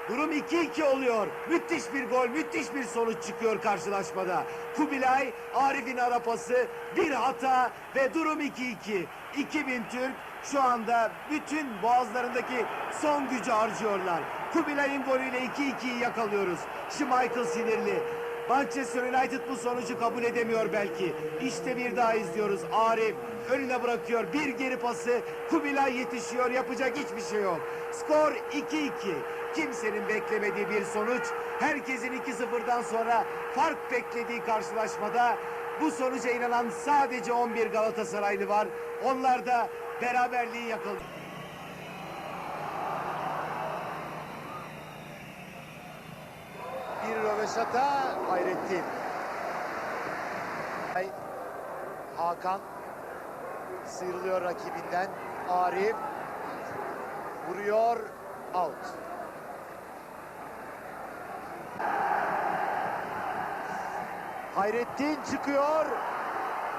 Durum 2-2 oluyor. Müthiş bir gol, müthiş bir sonuç çıkıyor karşılaşmada. Kubilay, Arif'in ara pası, bir hata ve durum 2-2. 2000 Türk şu anda bütün boğazlarındaki son gücü harcıyorlar. Kubilay'ın golüyle 2-2'yi yakalıyoruz. Schmeichel sinirli. Manchester United bu sonucu kabul edemiyor belki. İşte bir daha izliyoruz. Arif önüne bırakıyor. Bir geri pası. Kubilay yetişiyor. Yapacak hiçbir şey yok. Skor 2-2. Kimsenin beklemediği bir sonuç. Herkesin 2-0'dan sonra fark beklediği karşılaşmada bu sonuca inanan sadece 11 Galatasaraylı var. Onlar da beraberliği yakaladı. Bir röveşata Hayrettin. Hakan sıyrılıyor rakibinden. Arif vuruyor. Out. Hayrettin çıkıyor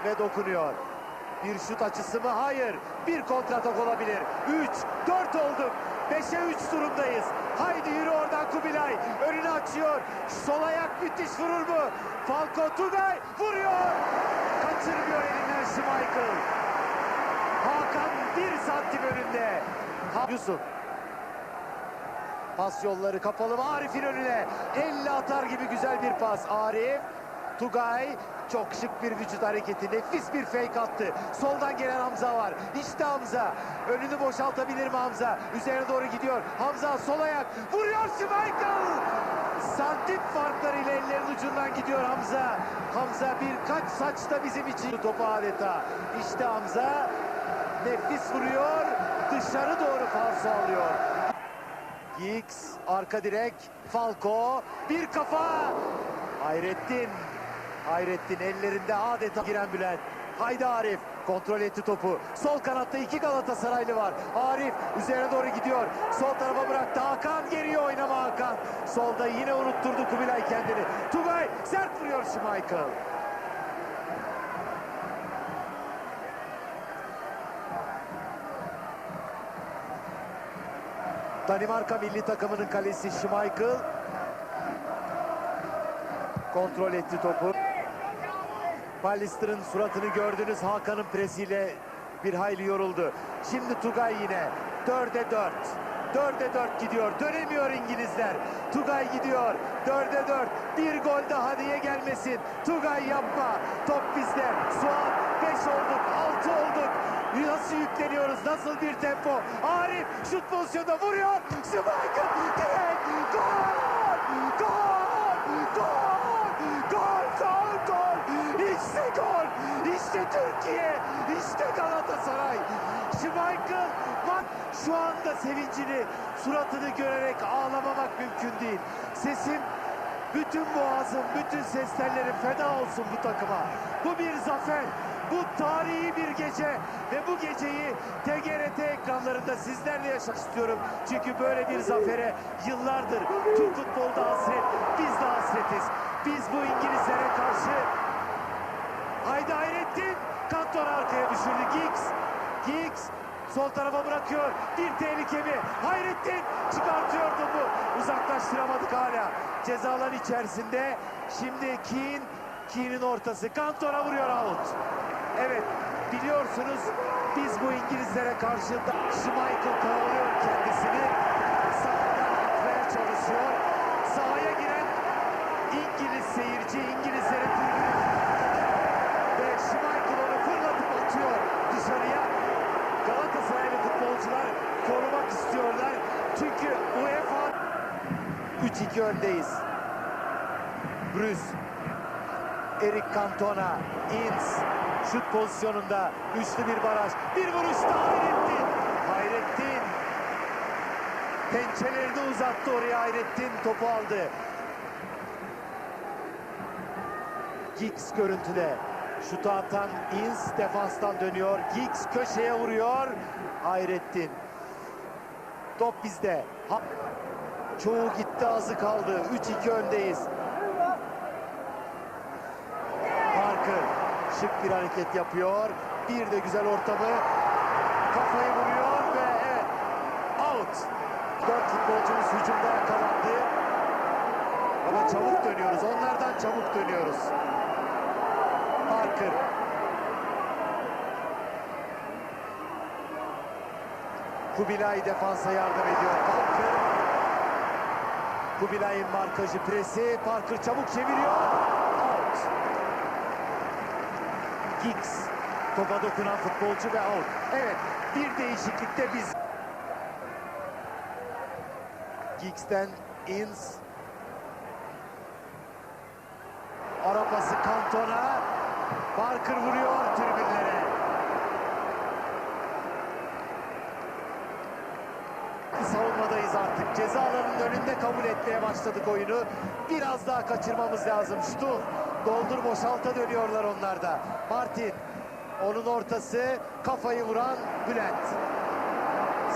ve dokunuyor. Bir şut açısı mı? Hayır. Bir kontratak olabilir. 3-4 olduk. 5'e 3 durumdayız. Haydi yürü oradan Kubilay. Önünü açıyor. Sol ayak müthiş vurur mu? Falco Tugay vuruyor. Kaçırmıyor elinden Schmeichel. Hakan 1 santim önünde. Yusuf. Pas yolları kapalı mı? Arif'in önüne. Elle atar gibi güzel bir pas. Arif. Tugay çok şık bir vücut hareketi, nefis bir fake attı. Soldan gelen Hamza var. İşte Hamza. Önünü boşaltabilir mi Hamza? Üzerine doğru gidiyor. Hamza sol ayak. Vuruyor Schmeichel. Santim farklarıyla ellerin ucundan gidiyor Hamza. Hamza birkaç saçta bizim için topu adeta. İşte Hamza nefis vuruyor. Dışarı doğru falso alıyor. Giggs arka direk. Falco bir kafa. Hayrettin ellerinde adeta giren Bülent. Haydi Arif kontrol etti topu. Sol kanatta 2 Galatasaraylı var. Arif üzerine doğru gidiyor. Sol tarafa bıraktı. Hakan geriye oynama Hakan. Solda yine unutturdu Kubilay kendini. Tugay sert vuruyor Schmeichel. Danimarka milli takımının kalesi Schmeichel. Kontrol etti topu. Pallister'ın suratını gördünüz. Hakan'ın presiyle bir hayli yoruldu. Şimdi Tugay yine. 4'e 4. 4'e 4 gidiyor. Dönemiyor İngilizler. Tugay gidiyor. 4'e 4. Bir gol daha diye gelmesin. Tugay yapma. Top bizde. Suat 5 olduk. 6 olduk. Nasıl yükleniyoruz? Nasıl bir tempo? Arif şut pozisyonda vuruyor. Schmeichel direkt. Gol! Gol! Gol! Gol! Gol! Gol! İşte gol! İşte Türkiye! İşte Galatasaray! Schmeichel bak şu anda sevincini, suratını görerek ağlamamak mümkün değil. Sesim, bütün boğazım, bütün ses tellerim feda olsun bu takıma. Bu bir zafer. Bu tarihi bir gece ve bu geceyi TGRT ekranlarında sizlerle yaşamak istiyorum. Çünkü böyle bir zafere yıllardır Türk futbolda hasret, biz de hasretiz. Biz bu İngilizlere karşı haydi Hayrettin, Kanton arkaya düşürdü. Giggs sol tarafa bırakıyor. Bir tehlike mi? Hayrettin çıkartıyor topu. Uzaklaştıramadık hala. Ceza alanı içerisinde. Şimdi Keane'in ortası. Kanton'a vuruyor out. Evet biliyorsunuz biz bu İngilizlere karşı Schmeichel kovalıyor kendisini. Sahadan atmaya çalışıyor. Sahaya giren İngiliz seyirci, İngilizlerin tribünü ve Schmeichel onu fırlatıp atıyor dışarıya. Galatasaraylı futbolcular korumak istiyorlar. Çünkü UEFA 3-2 öndeyiz. Bruce, Eric Cantona, Ince şut pozisyonunda üçlü bir baraj. Bir vuruş daha Hayrettin. Pençelerini uzattı oraya Hayrettin. Topu aldı. Giggs görüntüde. Şutu atan Ince defanstan dönüyor. Giggs köşeye vuruyor. Hayrettin. Top bizde. Çoğu gitti, azı kaldı. 3-2 öndeyiz. Parker şık bir hareket yapıyor. Bir de güzel ortamı. Kafayı vuruyor ve evet, out. 4 futbolcumuz hücumda yakalandı. Ama çabuk dönüyoruz. Onlardan çabuk dönüyoruz. Parker. Kubilay defansa yardım ediyor. Parker. Kubilay'ın markajı, presi. Parker çabuk çeviriyor. Out. Giggs. Topa dokunan futbolcu ve out. Evet, bir değişiklikte biz. Giggs'ten Ince. Ara pası Kanton'a. Parker vuruyor tribünlere. Savunmadayız artık. Ceza alanının önünde kabul etmeye başladık oyunu. Biraz daha kaçırmamız lazım. Şutu doldur boşalta dönüyorlar onlar da. Martin. Onun ortası, kafayı vuran Bülent.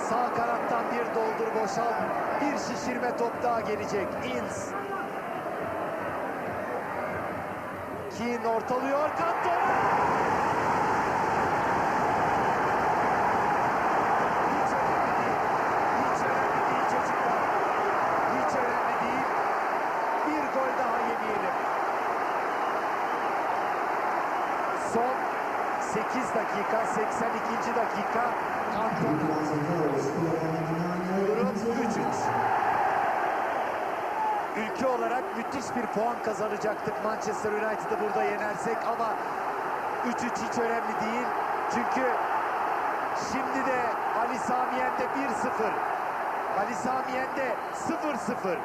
Sağ kanattan bir doldur boşalt. Bir şişirme top daha gelecek. Ince. Keane ortalıyor. Cantona. Hiç önemli değil. Hiç önemli değil çocuklar. Hiç önemli değil. Bir gol daha yemeyelim. Son 8 dakika, 82. dakika. Cantona. Durum 3-3. ülke olarak müthiş bir puan kazanacaktık Manchester United'ı burada yenersek ama 3-3 hiç önemli değil. Çünkü şimdi de Ali Sami Yen'de 1-0. Ali Sami Yen'de 0-0.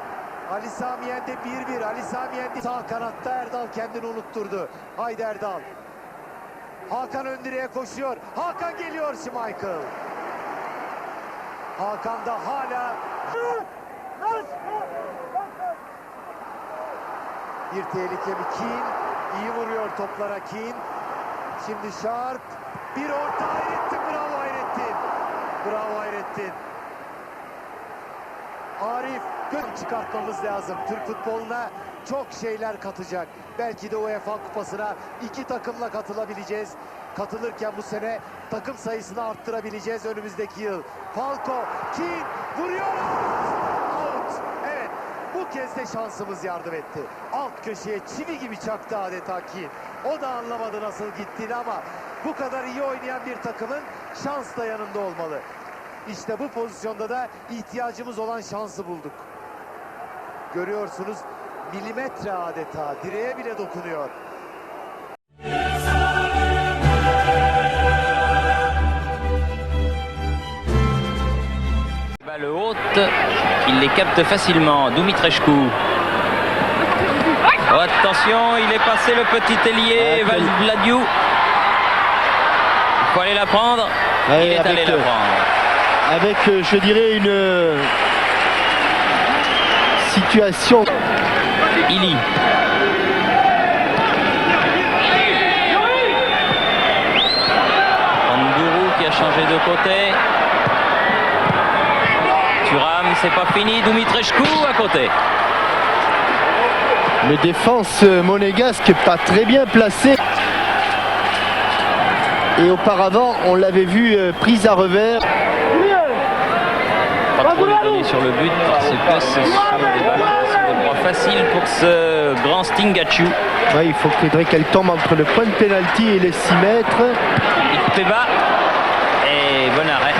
Ali Sami Yen'de 1-1. Ali Sami Yen'de sağ kanatta Erdal kendini unutturdu. Haydi Erdal. Hakan ön direğe koşuyor. Hakan geliyor Schmeichel. Hakan da hala bir tehlike mi? Keane iyi vuruyor toplara Keane. Şimdi Sharp bir orta Hayrettin. Bravo Hayrettin. Bravo Hayrettin. Arif çıkartmamız lazım. Türk futboluna çok şeyler katacak. Belki de UEFA Kupası'na 2 takımla katılabileceğiz. Katılırken bu sene takım sayısını arttırabileceğiz önümüzdeki yıl. Falco, Keane vuruyor. Out. Evet. Bu kez de şansımız yardım etti. Alt köşeye çivi gibi çaktı adeta Keane. O da anlamadı nasıl gittiğini ama bu kadar iyi oynayan bir takımın şans da yanında olmalı. İşte bu pozisyonda da ihtiyacımız olan şansı bulduk. Görüyorsunuz milimetre adeta direğe bile dokunuyor. Le haute, il les capte facilement. Dumitrescu. Oh, attention, il est passé le petit ailier Vladiou. Il faut aller la prendre. Il est allé la prendre. Avec, je dirais, une situation. Ili. Andourou qui a changé de côté. Thuram, c'est pas fini. Dumitrescu à côté. Mais défense monégasque pas très bien placée. Et auparavant, on l'avait vu prise à revers. Pas trop lui donner sur le but parce que c'est sur des ballons faciles pour ce grand Stingachu. Ouais, il faudrait qu'elle tombe entre le point de pénalty et les 6 mètres. Il fait bas. Et bon arrêt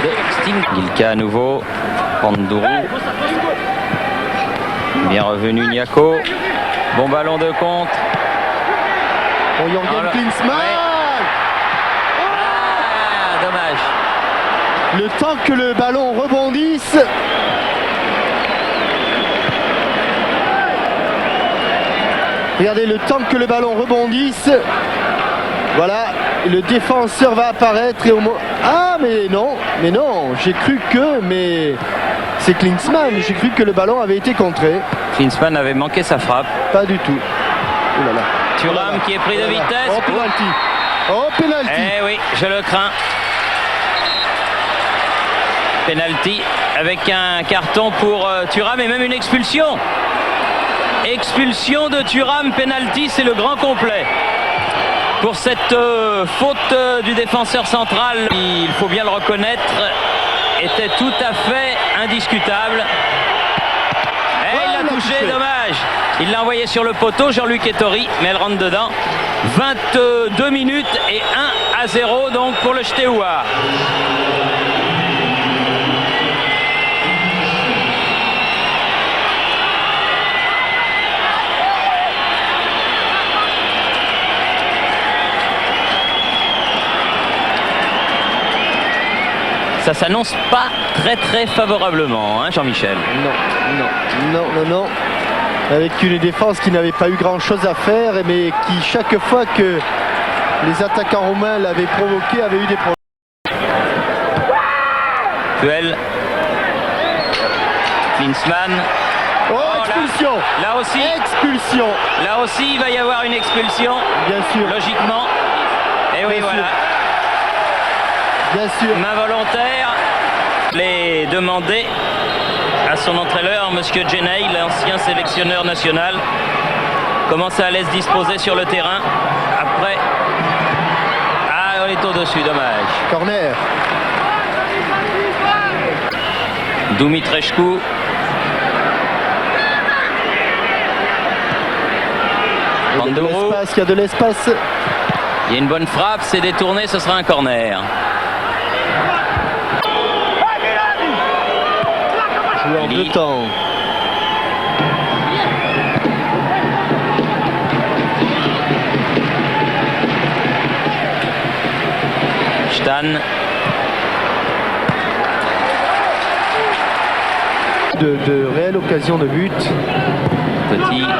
de Sting. Ilka à nouveau. Pandourou. Bien revenu Niako. Bon ballon de contre. Pour Jürgen Klinsmann. Ouais. Ah, dommage. Le temps que le ballon rebondisse. Regardez, le temps que le ballon rebondisse. Voilà, le défenseur va apparaître et au moins... Ah, mais non, j'ai cru que... Mais c'est Klinsmann, j'ai cru que le ballon avait été contré. Klinsmann avait manqué sa frappe. Pas du tout. Oh là là. Thuram qui est pris de vitesse. Oh, penalty. Oh, penalty. Eh oui, je le crains. Penalty avec un carton pour Thuram et même une expulsion. Expulsion de Thuram, penalty, c'est le grand complet. Pour cette faute du défenseur central, il faut bien le reconnaître, était tout à fait indiscutable. Et il l'a touché, dommage. Il l'a envoyé sur le poteau, Jean-Luc Ettori, mais elle rentre dedans. 22 minutes et 1-0 donc pour le Steaua. Ça s'annonce pas très favorablement, hein, Jean-Michel. Non. Avec une défense qui n'avait pas eu grand-chose à faire, mais qui, chaque fois que les attaquants roumains l'avaient provoqué, avait eu des problèmes. Puel. Klinsmann. Oh, expulsion. Là aussi. Expulsion. Là aussi, il va y avoir une expulsion. Bien sûr. Logiquement. Et oui, Bien voilà. sûr. Bien sûr. Main volontaire. Les demander à son entraîneur, Monsieur Jenay, l'ancien sélectionneur national. Comment ça allait se disposer sur le terrain après. Ah, on est au-dessus, dommage. Corner. Dumitrescu. Il y a de l'espace. Il y a une bonne frappe, c'est détourné, ce sera un corner. Joué en 2 temps. Stan. De réelles occasions de but. Petit. Ah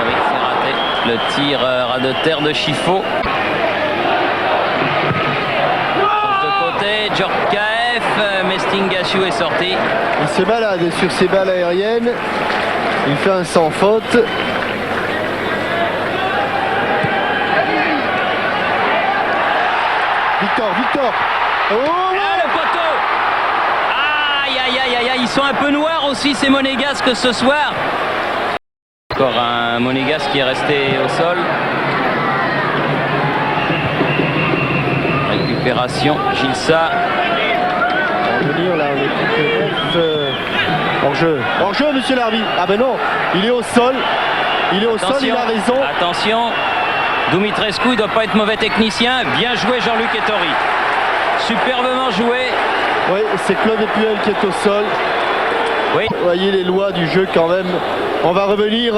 oui, c'est raté. Le tir ras de terre de Chifo. De côté, Djorkaeff, Mestingassiou est sorti. Il se balade sur ses balles aériennes. Il fait un sans faute. Victor. Oh, Ah, le poteau. Aïe, ils sont un peu noirs aussi ces Monégasques ce soir. Encore un Monégasque qui est resté au sol. Récupération, Gilsa. On va venir là, on est hors jeu, monsieur l'arbitre. Ah ben non, il est au sol. Il a raison. Attention, Dumitrescu, il ne doit pas être mauvais technicien. Bien joué Jean-Luc Ettori. Superbement joué. Oui, c'est Claude Puel qui est au sol. Oui. Vous voyez les lois du jeu quand même. On va revenir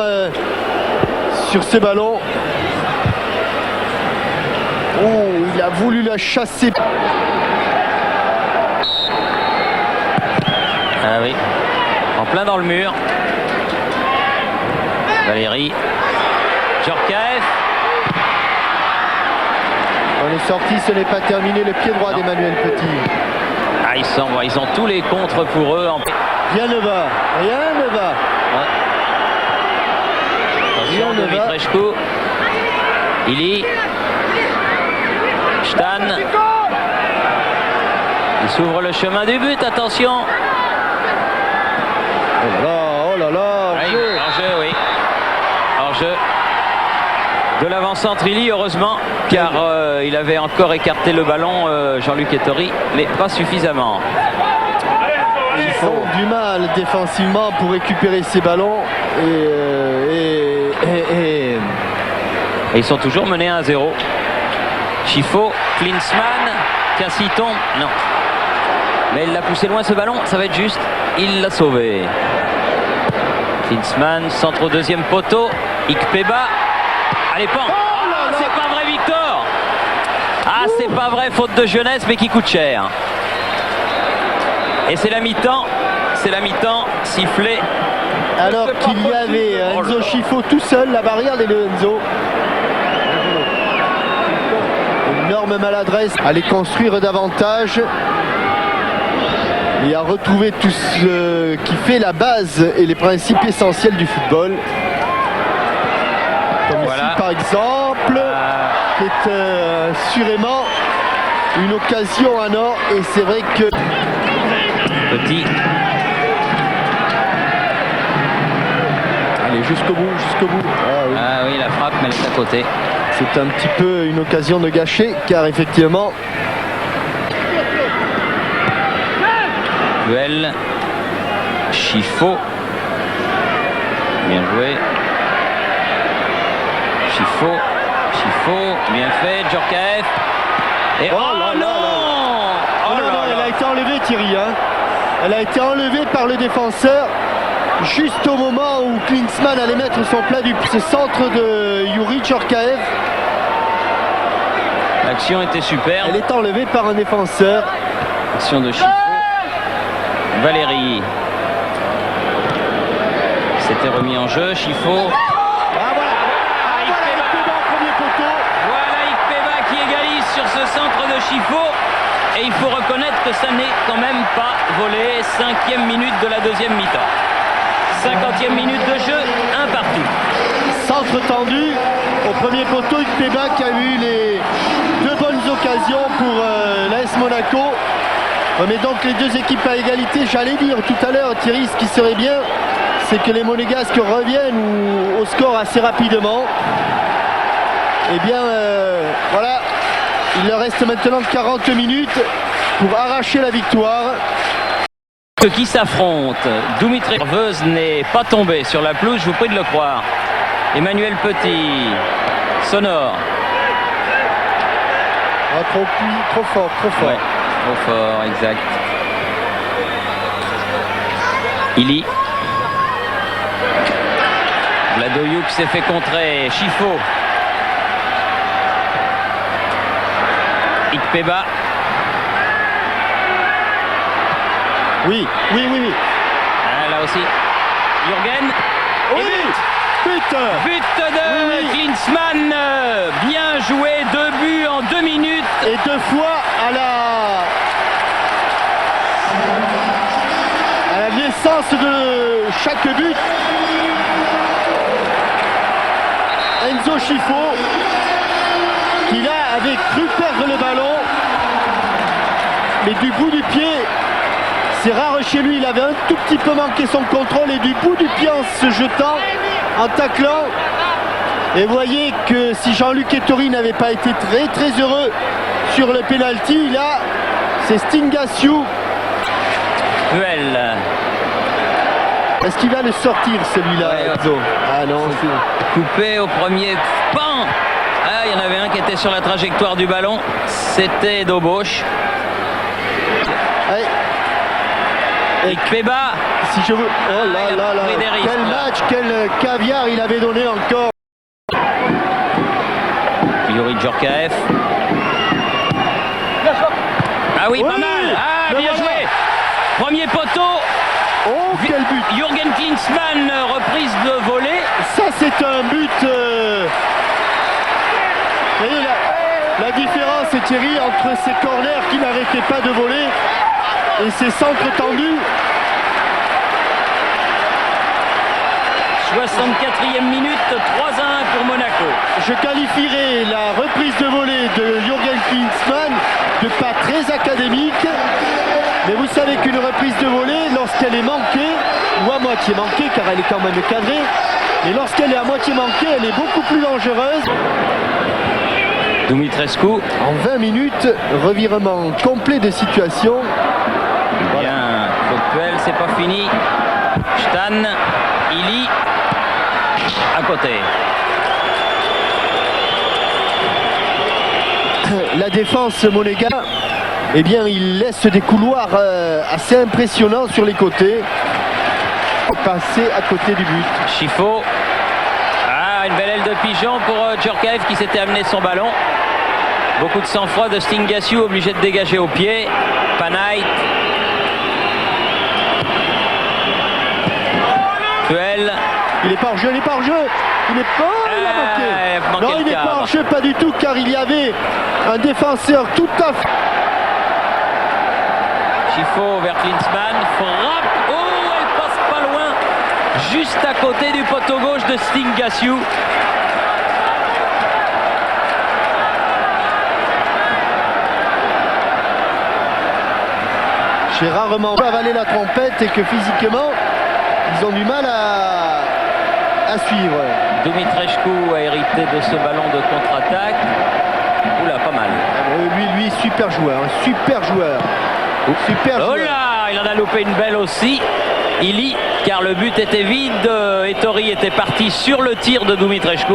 sur ces ballons. Oh, il a voulu la chasser. Ah oui, en plein dans le mur. Valérie. Djorkaeff. On est sorti, ce n'est pas terminé. Le pied droit d'Emmanuel Petit. Ah, ils ont tous les contres pour eux. Rien ne va. Ouais. Attention, Dumitrescu. Ili. Stan. Il s'ouvre le chemin du but, attention. Oh là là, hors-jeu, oui. Hors-jeu. De l'avant-centre Ili, heureusement, car il avait encore écarté le ballon, Jean-Luc Ettori, mais pas suffisamment. Ils ont du mal défensivement pour récupérer ces ballons Et ils sont toujours menés 1-0. Chifo, Klinsmann, Cassiton, non. Mais il l'a poussé loin ce ballon, ça va être juste. Il l'a sauvé. Klinsmann, centre au deuxième poteau. Ikpeba. Allez, pan. Oh, c'est pas vrai, Victor. Ah, c'est pas vrai, faute de jeunesse, mais qui coûte cher. Et c'est la mi-temps. Sifflé. Alors qu'il y avait Enzo Chifo tout seul, la barrière des Enzo. Énorme maladresse, à les construire davantage et à retrouver tout ce qui fait la base et les principes essentiels du football. Comme voilà. Ici par exemple, qui est assurément une occasion en or, et c'est vrai que... Petit. Allez, jusqu'au bout. Ah oui, la frappe, mais elle est à côté. C'est un petit peu une occasion de gâcher, car effectivement... Duel. Chifo. Bien joué. Chifo, bien fait. Djorkaeff. Et non, elle a été enlevée, Thierry. Elle a été enlevée par le défenseur. Juste au moment où Klinsmann allait mettre son plat du centre de Yuri Djorkaeff. L'action était superbe. Elle est enlevée par un défenseur. Action de Chifo. Valérie. C'était remis en jeu. Chifo. Voilà Ikpeba qui égalise sur ce centre de Chifo. Et il faut reconnaître que ça n'est quand même pas volé. 5e minute de la deuxième mi-temps. 50e minute de jeu, un partout. Centre tendu au premier poteau, Ikpeba qui a eu les deux bonnes occasions pour l'AS Monaco. On met donc les deux équipes à égalité. J'allais dire tout à l'heure, Thierry, ce qui serait bien, c'est que les Monégasques reviennent au score assez rapidement. Eh bien, voilà, il leur reste maintenant 40 minutes pour arracher la victoire. Qui s'affrontent. Dumitrescu Nerveuse n'est pas tombé sur la pelouse, je vous prie de le croire. Emmanuel Petit, sonore. Ah, trop fort. Ouais, trop fort, exact. Ili. Vladoyouk s'est fait contrer. Chifo. Ikpeba. Oui. Ah, là aussi. Jürgen. Oui, but But de Klinsmann. Bien joué. 2 buts en 2 minutes. Et 2 fois à la naissance de chaque but. Enzo Scifo, qui là avait cru perdre le ballon, mais du bout du pied, c'est rare chez lui, il avait un tout petit peu manqué son contrôle et du bout du pied en se jetant, en taclant. Et vous voyez que si Jean-Luc Ettori n'avait pas été très heureux sur le penalty, là c'est Stingasiou. Puel. Est-ce qu'il va le sortir celui-là? Ouais. Ah non, Coupé au premier pan. Ah, il y en avait un qui était sur la trajectoire du ballon. C'était Dobosch. Ouais. Ikpeba. Si je veux... Oh là là là, quel match, quel caviar il avait donné encore. Yuri Djorkaeff. Ah oui, pas mal. Ah, bien joué. Premier poteau. Oh, quel but. Jürgen Klinsmann, reprise de volée. Ça, c'est un but... Vous voyez, la différence, Thierry, entre ces corners qui n'arrêtaient pas de voler et ces centres tendus. 64e minute, 3-1 pour Monaco. Je qualifierais la reprise de volée de Jürgen Klinsmann de pas très académique. Mais vous savez qu'une reprise de volée, lorsqu'elle est manquée, ou à moitié manquée, car elle est quand même cadrée, et lorsqu'elle est à moitié manquée, elle est beaucoup plus dangereuse. Dumitrescu. En 20 minutes, revirement complet de situation. Bien, Puel, c'est pas fini. Stan, Ili, à côté. La défense monégasque, eh bien, il laisse des couloirs assez impressionnants sur les côtés. Passer à côté du but. Scifo. Ah, une belle aile de pigeon pour Djorkaeff qui s'était amené son ballon. Beaucoup de sang-froid de Stingasiou, obligé de dégager au pied. Panay. Puel. Il est pas en jeu, il est pas en jeu. Il est pas. Il a manqué. Non, il n'est pas en jeu, pas du tout, car il y avait un défenseur tout à fait. Scifo vers Klinsmann. Frappe. Oh, elle passe pas loin. Juste à côté du poteau gauche de Stingasiou. J'ai rarement avalé la trompette et que physiquement, ils ont du mal à suivre. Dumitrescu a hérité de ce ballon de contre-attaque. Oula, pas mal. Lui, super joueur, super joueur. Super joueur. Oh là, il en a loupé une belle aussi. Ili, car le but était vide. Ettori était parti sur le tir de Dumitrescu.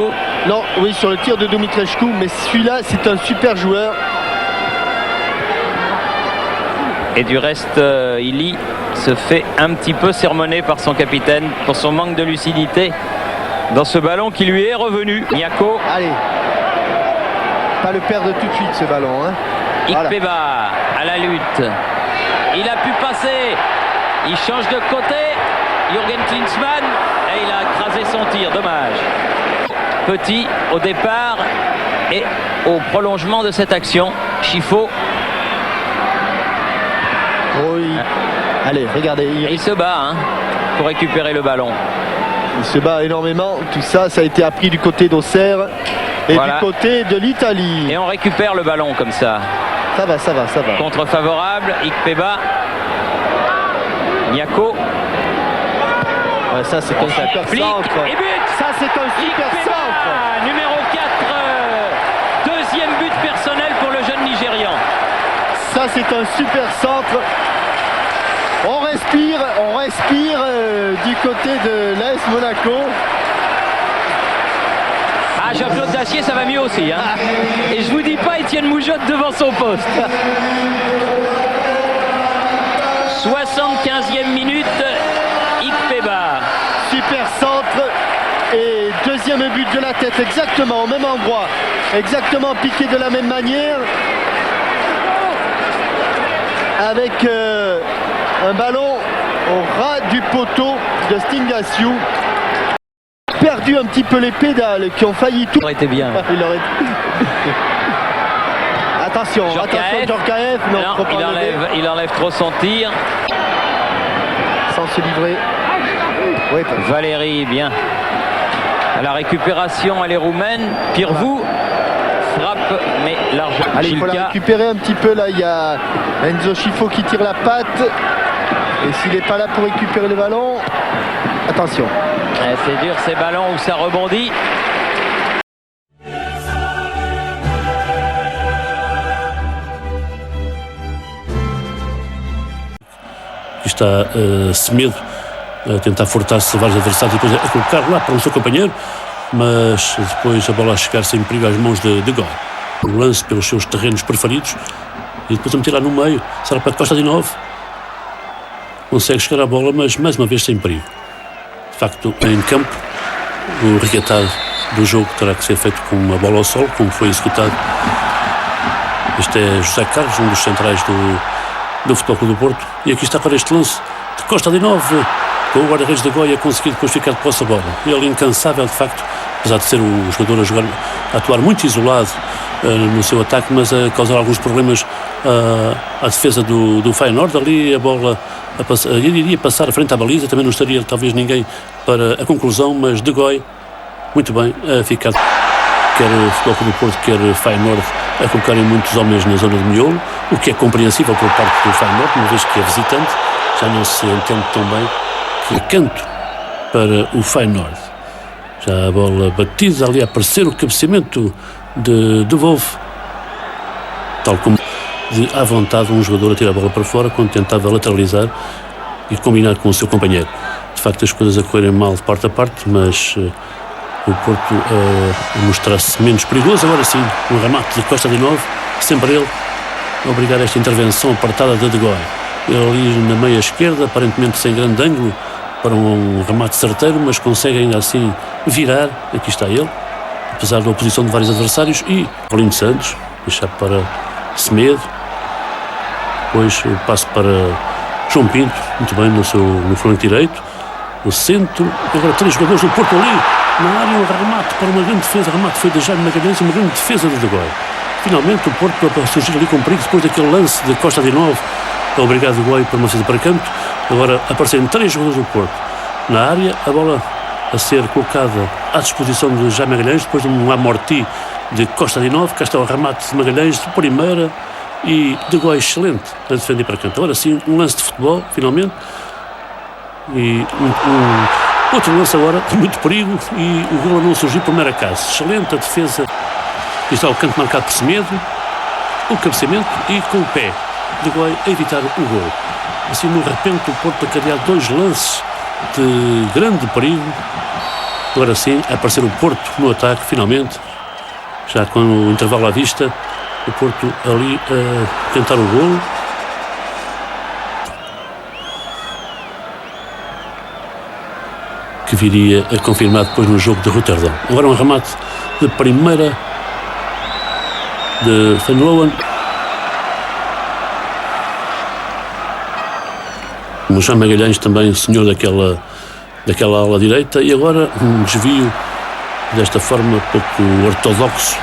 Non, oui, sur le tir de Dumitrescu, mais celui-là, c'est un super joueur. Et du reste, Ili se fait un petit peu sermonner par son capitaine pour son manque de lucidité dans ce ballon qui lui est revenu. Niako. Allez, pas le perdre tout de suite ce ballon. Hein. Ikpeba à la lutte. Il a pu passer. Il change de côté. Jürgen Klinsmann. Et il a écrasé son tir. Dommage. Petit au départ et au prolongement de cette action. Scifo. Oui. Allez, regardez. Il se bat hein, pour récupérer le ballon. Il se bat énormément. Tout ça, ça a été appris du côté d'Auxerre et voilà. Du côté de l'Italie. Et on récupère le ballon comme ça. Ça va, ça va, ça va. Contre favorable, Ikpeba. Niako. Ouais, ça, c'est un super centre. Et but. Ça, c'est un super Ikpeba, centre. Numéro 4. Deuxième but personnel pour le jeune Nigérian. Ça, c'est un super centre. On respire du côté de l'AS Monaco. Ah, Jean-Claude Dacier, ça va mieux aussi. Hein. Et je vous dis pas Étienne Moujotte devant son poste. 75e minute, Ikpeba. Super centre. Et deuxième but de la tête, exactement au même endroit. Exactement piqué de la même manière. avec un ballon au ras du poteau de Stingaciu. Perdu un petit peu les pédales qui ont failli tout. Ça aurait été bien. Il aurait... Attention, Djorkaeff. Non, il enlève trop son tir. Sans se livrer. Oui, Valérie, bien. À la récupération, elle est roumaine. Pirvou frappe, mais largement. Allez, il faut la récupérer un petit peu là. Il y a Enzo Schifo qui tire la patte. Et s'il n'est pas là pour récupérer le ballon, attention. C'est dur ces ballons où ça rebondit. Está Semedo a tentar furtar-se vários adversários e depois a colocar lá para o seu companheiro, mas depois a bola a chegar sem perigo às mãos de Goy. Um lance pelos seus terrenos preferidos e depois a meter lá no meio, será para Costa de novo. Consegue chegar à bola, mas mais uma vez sem perigo. De facto, em campo, o regatado do jogo terá que ser feito com a bola ao solo, como foi executado. Este é José Carlos, um dos centrais do Futebol Clube do Porto. E aqui está para este lance de Costa de Novo, com o guarda-redes de Goy a conseguir depois ficar de posse a bola. Ele incansável, de facto, apesar de ser o jogador a atuar muito isolado no seu ataque, mas a causar alguns problemas à defesa do Feyenoord. Ali a bola iria passar à frente à baliza, também não estaria talvez ninguém para a conclusão, mas de Goy, muito bem, a ficar, quer o Futebol Clube do Porto, quer Feyenoord, a colocarem muitos homens na zona de miolo, o que é compreensível por parte do Feyenoord, uma vez que é visitante, já não se entende tão bem que canto para o Feyenoord. Já a bola batida, ali a aparecer o cabeceamento de Wolf, tal como de à vontade um jogador a tirar a bola para fora quando tentava lateralizar e combinar com o seu companheiro. De facto as coisas a correrem mal de parte a parte, mas o Porto a mostrar-se menos perigoso. Agora sim, um remate de Costa de Novo, sempre ele a obrigar esta intervenção apartada de Goy. Ele ali na meia esquerda, aparentemente sem grande ângulo para um remate certeiro, mas consegue ainda assim virar. Aqui está ele, apesar da oposição de vários adversários. E Paulinho Santos, deixar para Semedo, depois o passo para João Pinto, muito bem no flanco direito, o centro. Agora três jogadores do Porto ali na área, um remate para uma grande defesa. O remate foi de Jaime Magalhães, uma grande defesa de Goy. Finalmente o Porto a surgir ali com perigo depois daquele lance de Costa de Novo, obrigado Goy para uma defesa para canto. Agora aparecem três jogadores do Porto na área, a bola a ser colocada à disposição de Jaime Magalhães depois de um amorti de Costa de Novo. Cá está o remate de Magalhães de primeira e de Goy excelente a defender para canto. Agora sim, um lance de futebol finalmente e outro lance agora de muito perigo e o gol não surgiu por mero acaso. Excelente a defesa. Aqui está o canto marcado por Semedo, o cabeceamento e com o pé de Goy a evitar o gol. Assim, no repente, o Porto a criar dois lances de grande perigo. Agora sim, a aparecer o Porto no ataque, finalmente, já com o intervalo à vista, o Porto ali a tentar o gol. Que viria a confirmar depois no jogo de Roterdão. Agora um remate de primeira de Van Loen. O João Magalhães também, o senhor daquela ala direita. E agora um desvio desta forma pouco ortodoxo.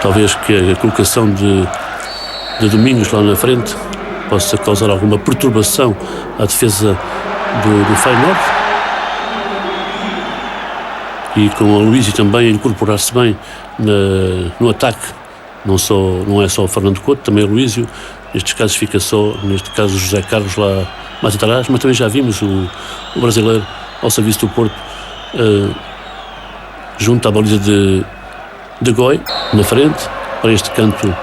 Talvez que a colocação de Domingos lá na frente possa causar alguma perturbação à defesa do Feyenoord. E com o Luísio também a incorporar-se bem no ataque. Não é só o Fernando Couto, também o Luísio. Nestes casos fica só, neste caso, o José Carlos lá mais atrás, mas também já vimos o brasileiro ao serviço do Porto junto à baliza de Goy, na frente, para este canto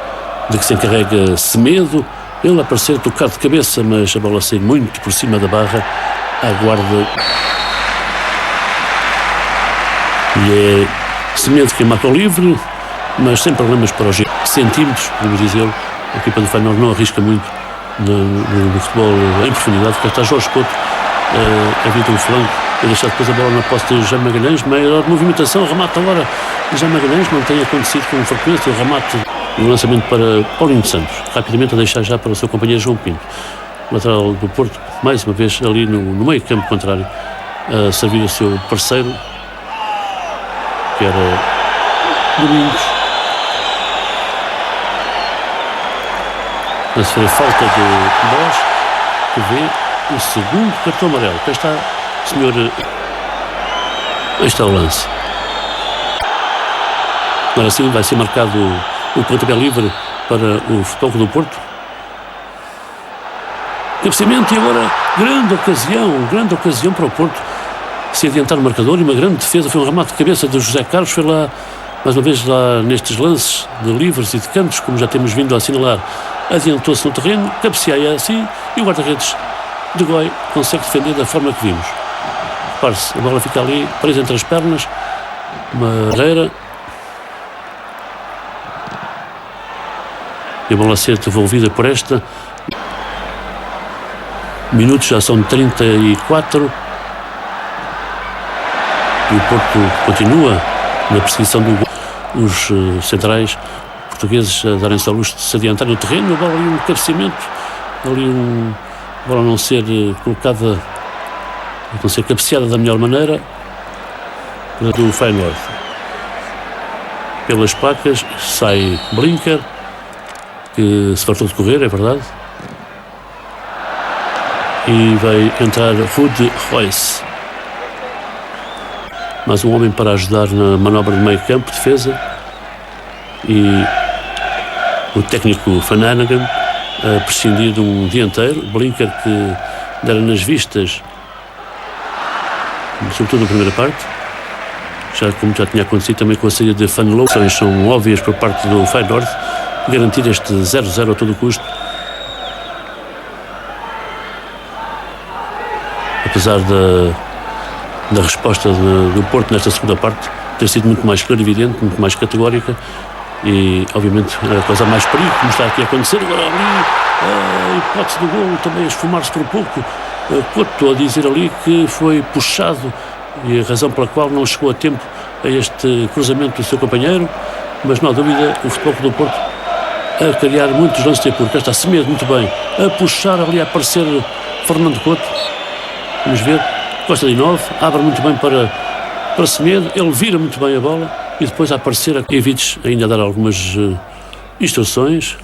de que se encarrega Semedo. Ele a aparecer tocar de cabeça, mas a bola sai muito por cima da barra, aguarda. E é Semedo quem marca o livre, mas sem problemas para os centímetros, vamos dizer. A equipa do Feyenoord não arrisca muito no futebol em profundidade, porque está Jorge Couto a vir de um flanco e deixar depois a bola na posse de Jaime Magalhães. Maior movimentação, remate agora de Jaime Magalhães, não tem acontecido com frequência o remate E o lançamento para Paulinho Santos, rapidamente a deixar já para o seu companheiro João Pinto. Lateral do Porto, mais uma vez ali no meio campo contrário, a servir o seu parceiro, que era Domingos. A sofrer falta de Bosch, que vê o segundo cartão amarelo. Cá está, senhor. Aí está o lance. Agora sim vai ser marcado o pontapé livre para o Futebol Clube do Porto. Cabeceamento e agora grande ocasião para o Porto se adiantar no marcador e uma grande defesa. Foi um remate de cabeça de José Carlos, foi lá, mais uma vez lá nestes lances de livres e de cantos, como já temos vindo a assinalar, adiantou-se no terreno, cabeceia assim e o guarda-redes de Goi consegue defender da forma que vimos. Repare-se, a bola fica ali presa entre as pernas, uma barreira e a bola a ser devolvida por esta. Minutos já são 34 e o Porto continua na perseguição dos centrais portugueses a darem-se ao luxo de se adiantar no terreno. A bola ali um cabeceamento, a bola não ser colocada, não ser cabeceada da melhor maneira do Feyenoord. Pelas placas sai Blinker, que se fartou de correr, é verdade, e vai entrar Ruud Royce, mais um homem para ajudar na manobra de meio campo, defesa, e o técnico Flanagan a prescindir de um dianteiro, Blinker, que dera nas vistas, sobretudo na primeira parte, como já tinha acontecido também com a saída de Van Loo. São óbvias por parte do Feyenoord garantir este 0-0 a todo custo, apesar da resposta do Porto nesta segunda parte ter sido muito mais clarividente, muito mais categórica e obviamente a causar mais perigo, como está aqui a acontecer. Agora ali a hipótese do golo também a esfumar-se por pouco. Couto a dizer ali que foi puxado e a razão pela qual não chegou a tempo a este cruzamento do seu companheiro, mas não há dúvida o Futebol Clube do Porto a criar muitos lances de apuro. Cá está Semedo muito bem a puxar ali, a aparecer Fernando Couto. Vamos ver, Costa de 9 abre muito bem para Semedo, ele vira muito bem a bola e depois a aparecer a Evites ainda a dar algumas instruções.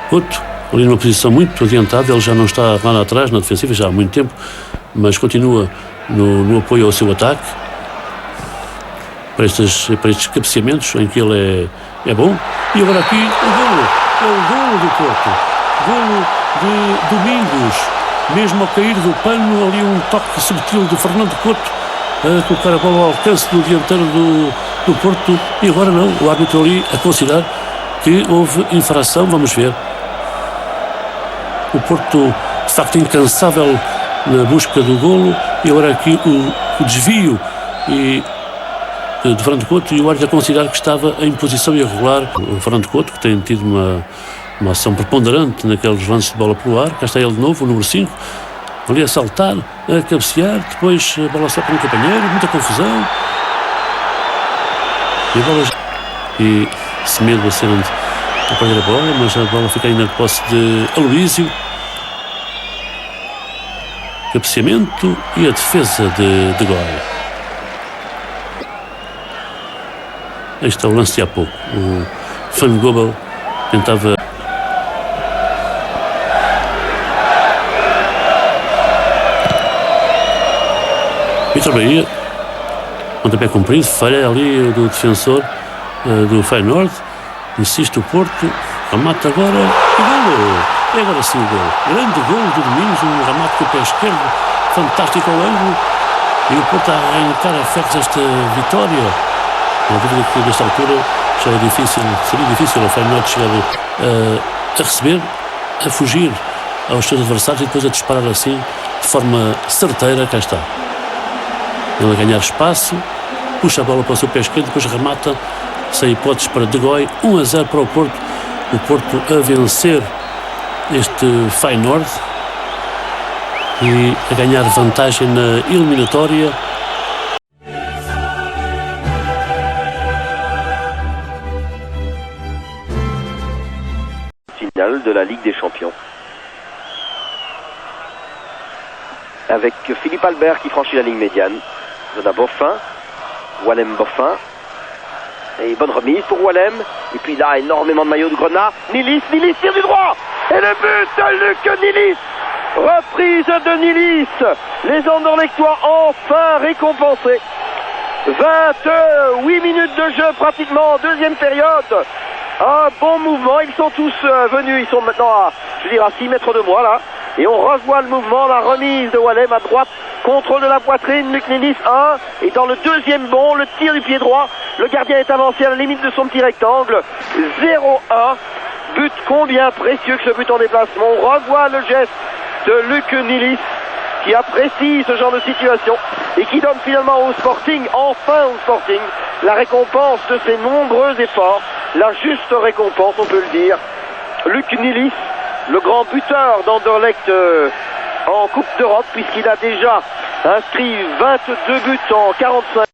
Couto ali numa posição muito adiantada, ele já não está lá atrás na defensiva já há muito tempo, mas continua no apoio ao seu ataque para estes cabeceamentos em que ele é bom. E agora aqui o golo, é o golo do Porto, golo de Domingos, mesmo ao cair do pano, ali um toque subtil de Fernando Couto a colocar a bola ao alcance do dianteiro do Porto. E agora não, o árbitro ali a considerar que houve infração. Vamos ver. O Porto de facto incansável na busca do golo e agora aqui o desvio de Fernando Couto e o árbitro a considerar que estava em posição irregular. O Fernando Couto, que tem tido uma ação preponderante naqueles lances de bola pelo ar. Cá está ele de novo, o número 5, ali a saltar, a cabecear, depois a bola só para um companheiro, muita confusão e Semedo a ser a perder a bola, mas a bola fica ainda de posse de Aloísio. Cabeceamento e a defesa de Goi. Aí está o lance de há pouco. O Van Gobel tentava Vitor Bahia, pontapé comprido, falha ali do defensor do Feyenoord, insiste o Porto, remata agora e golo. E agora sim o golo, grande golo do Domingos, um remate com o pé esquerdo, fantástico ao ângulo, e o Porto a arrancar a ferros esta vitória. Não dúvida que nesta altura já seria difícil ao Feyenoord chegar a receber, a fugir aos seus adversários e depois a disparar assim de forma certeira. Cá está ele a ganhar espaço, puxa a bola para o seu pé esquerdo, depois remata sem hipóteses para De Goi. 1-0 para o Porto a vencer este Feyenoord e a ganhar vantagem na eliminatória. finale de la Ligue des Champions. Avec Philippe Albert qui franchit la ligne médiane. Zona Boffin, Wallem Boffin. Et bonne remise pour Wallem. Et puis là, énormément de maillots de Grenat. Nilis tire du droit. Et le but de Luc Nilis. Reprise de Nilis. Les Anderlechtois enfin récompensés. 28 minutes de jeu pratiquement en deuxième période. Un bon mouvement. Ils sont tous venus. Ils sont maintenant à 6 mètres de moi là. Et on revoit le mouvement, la remise de Wallem à droite, contrôle de la poitrine, Luc Nilis 1, et dans le deuxième bond, le tir du pied droit, le gardien est avancé à la limite de son petit rectangle, 0-1, but combien précieux que ce but en déplacement, on revoit le geste de Luc Nilis, qui apprécie ce genre de situation, et qui donne finalement au Sporting, enfin au Sporting, la récompense de ses nombreux efforts, la juste récompense, on peut le dire, Luc Nilis, le grand buteur d'Anderlecht en Coupe d'Europe, puisqu'il a déjà inscrit 22 buts en 45.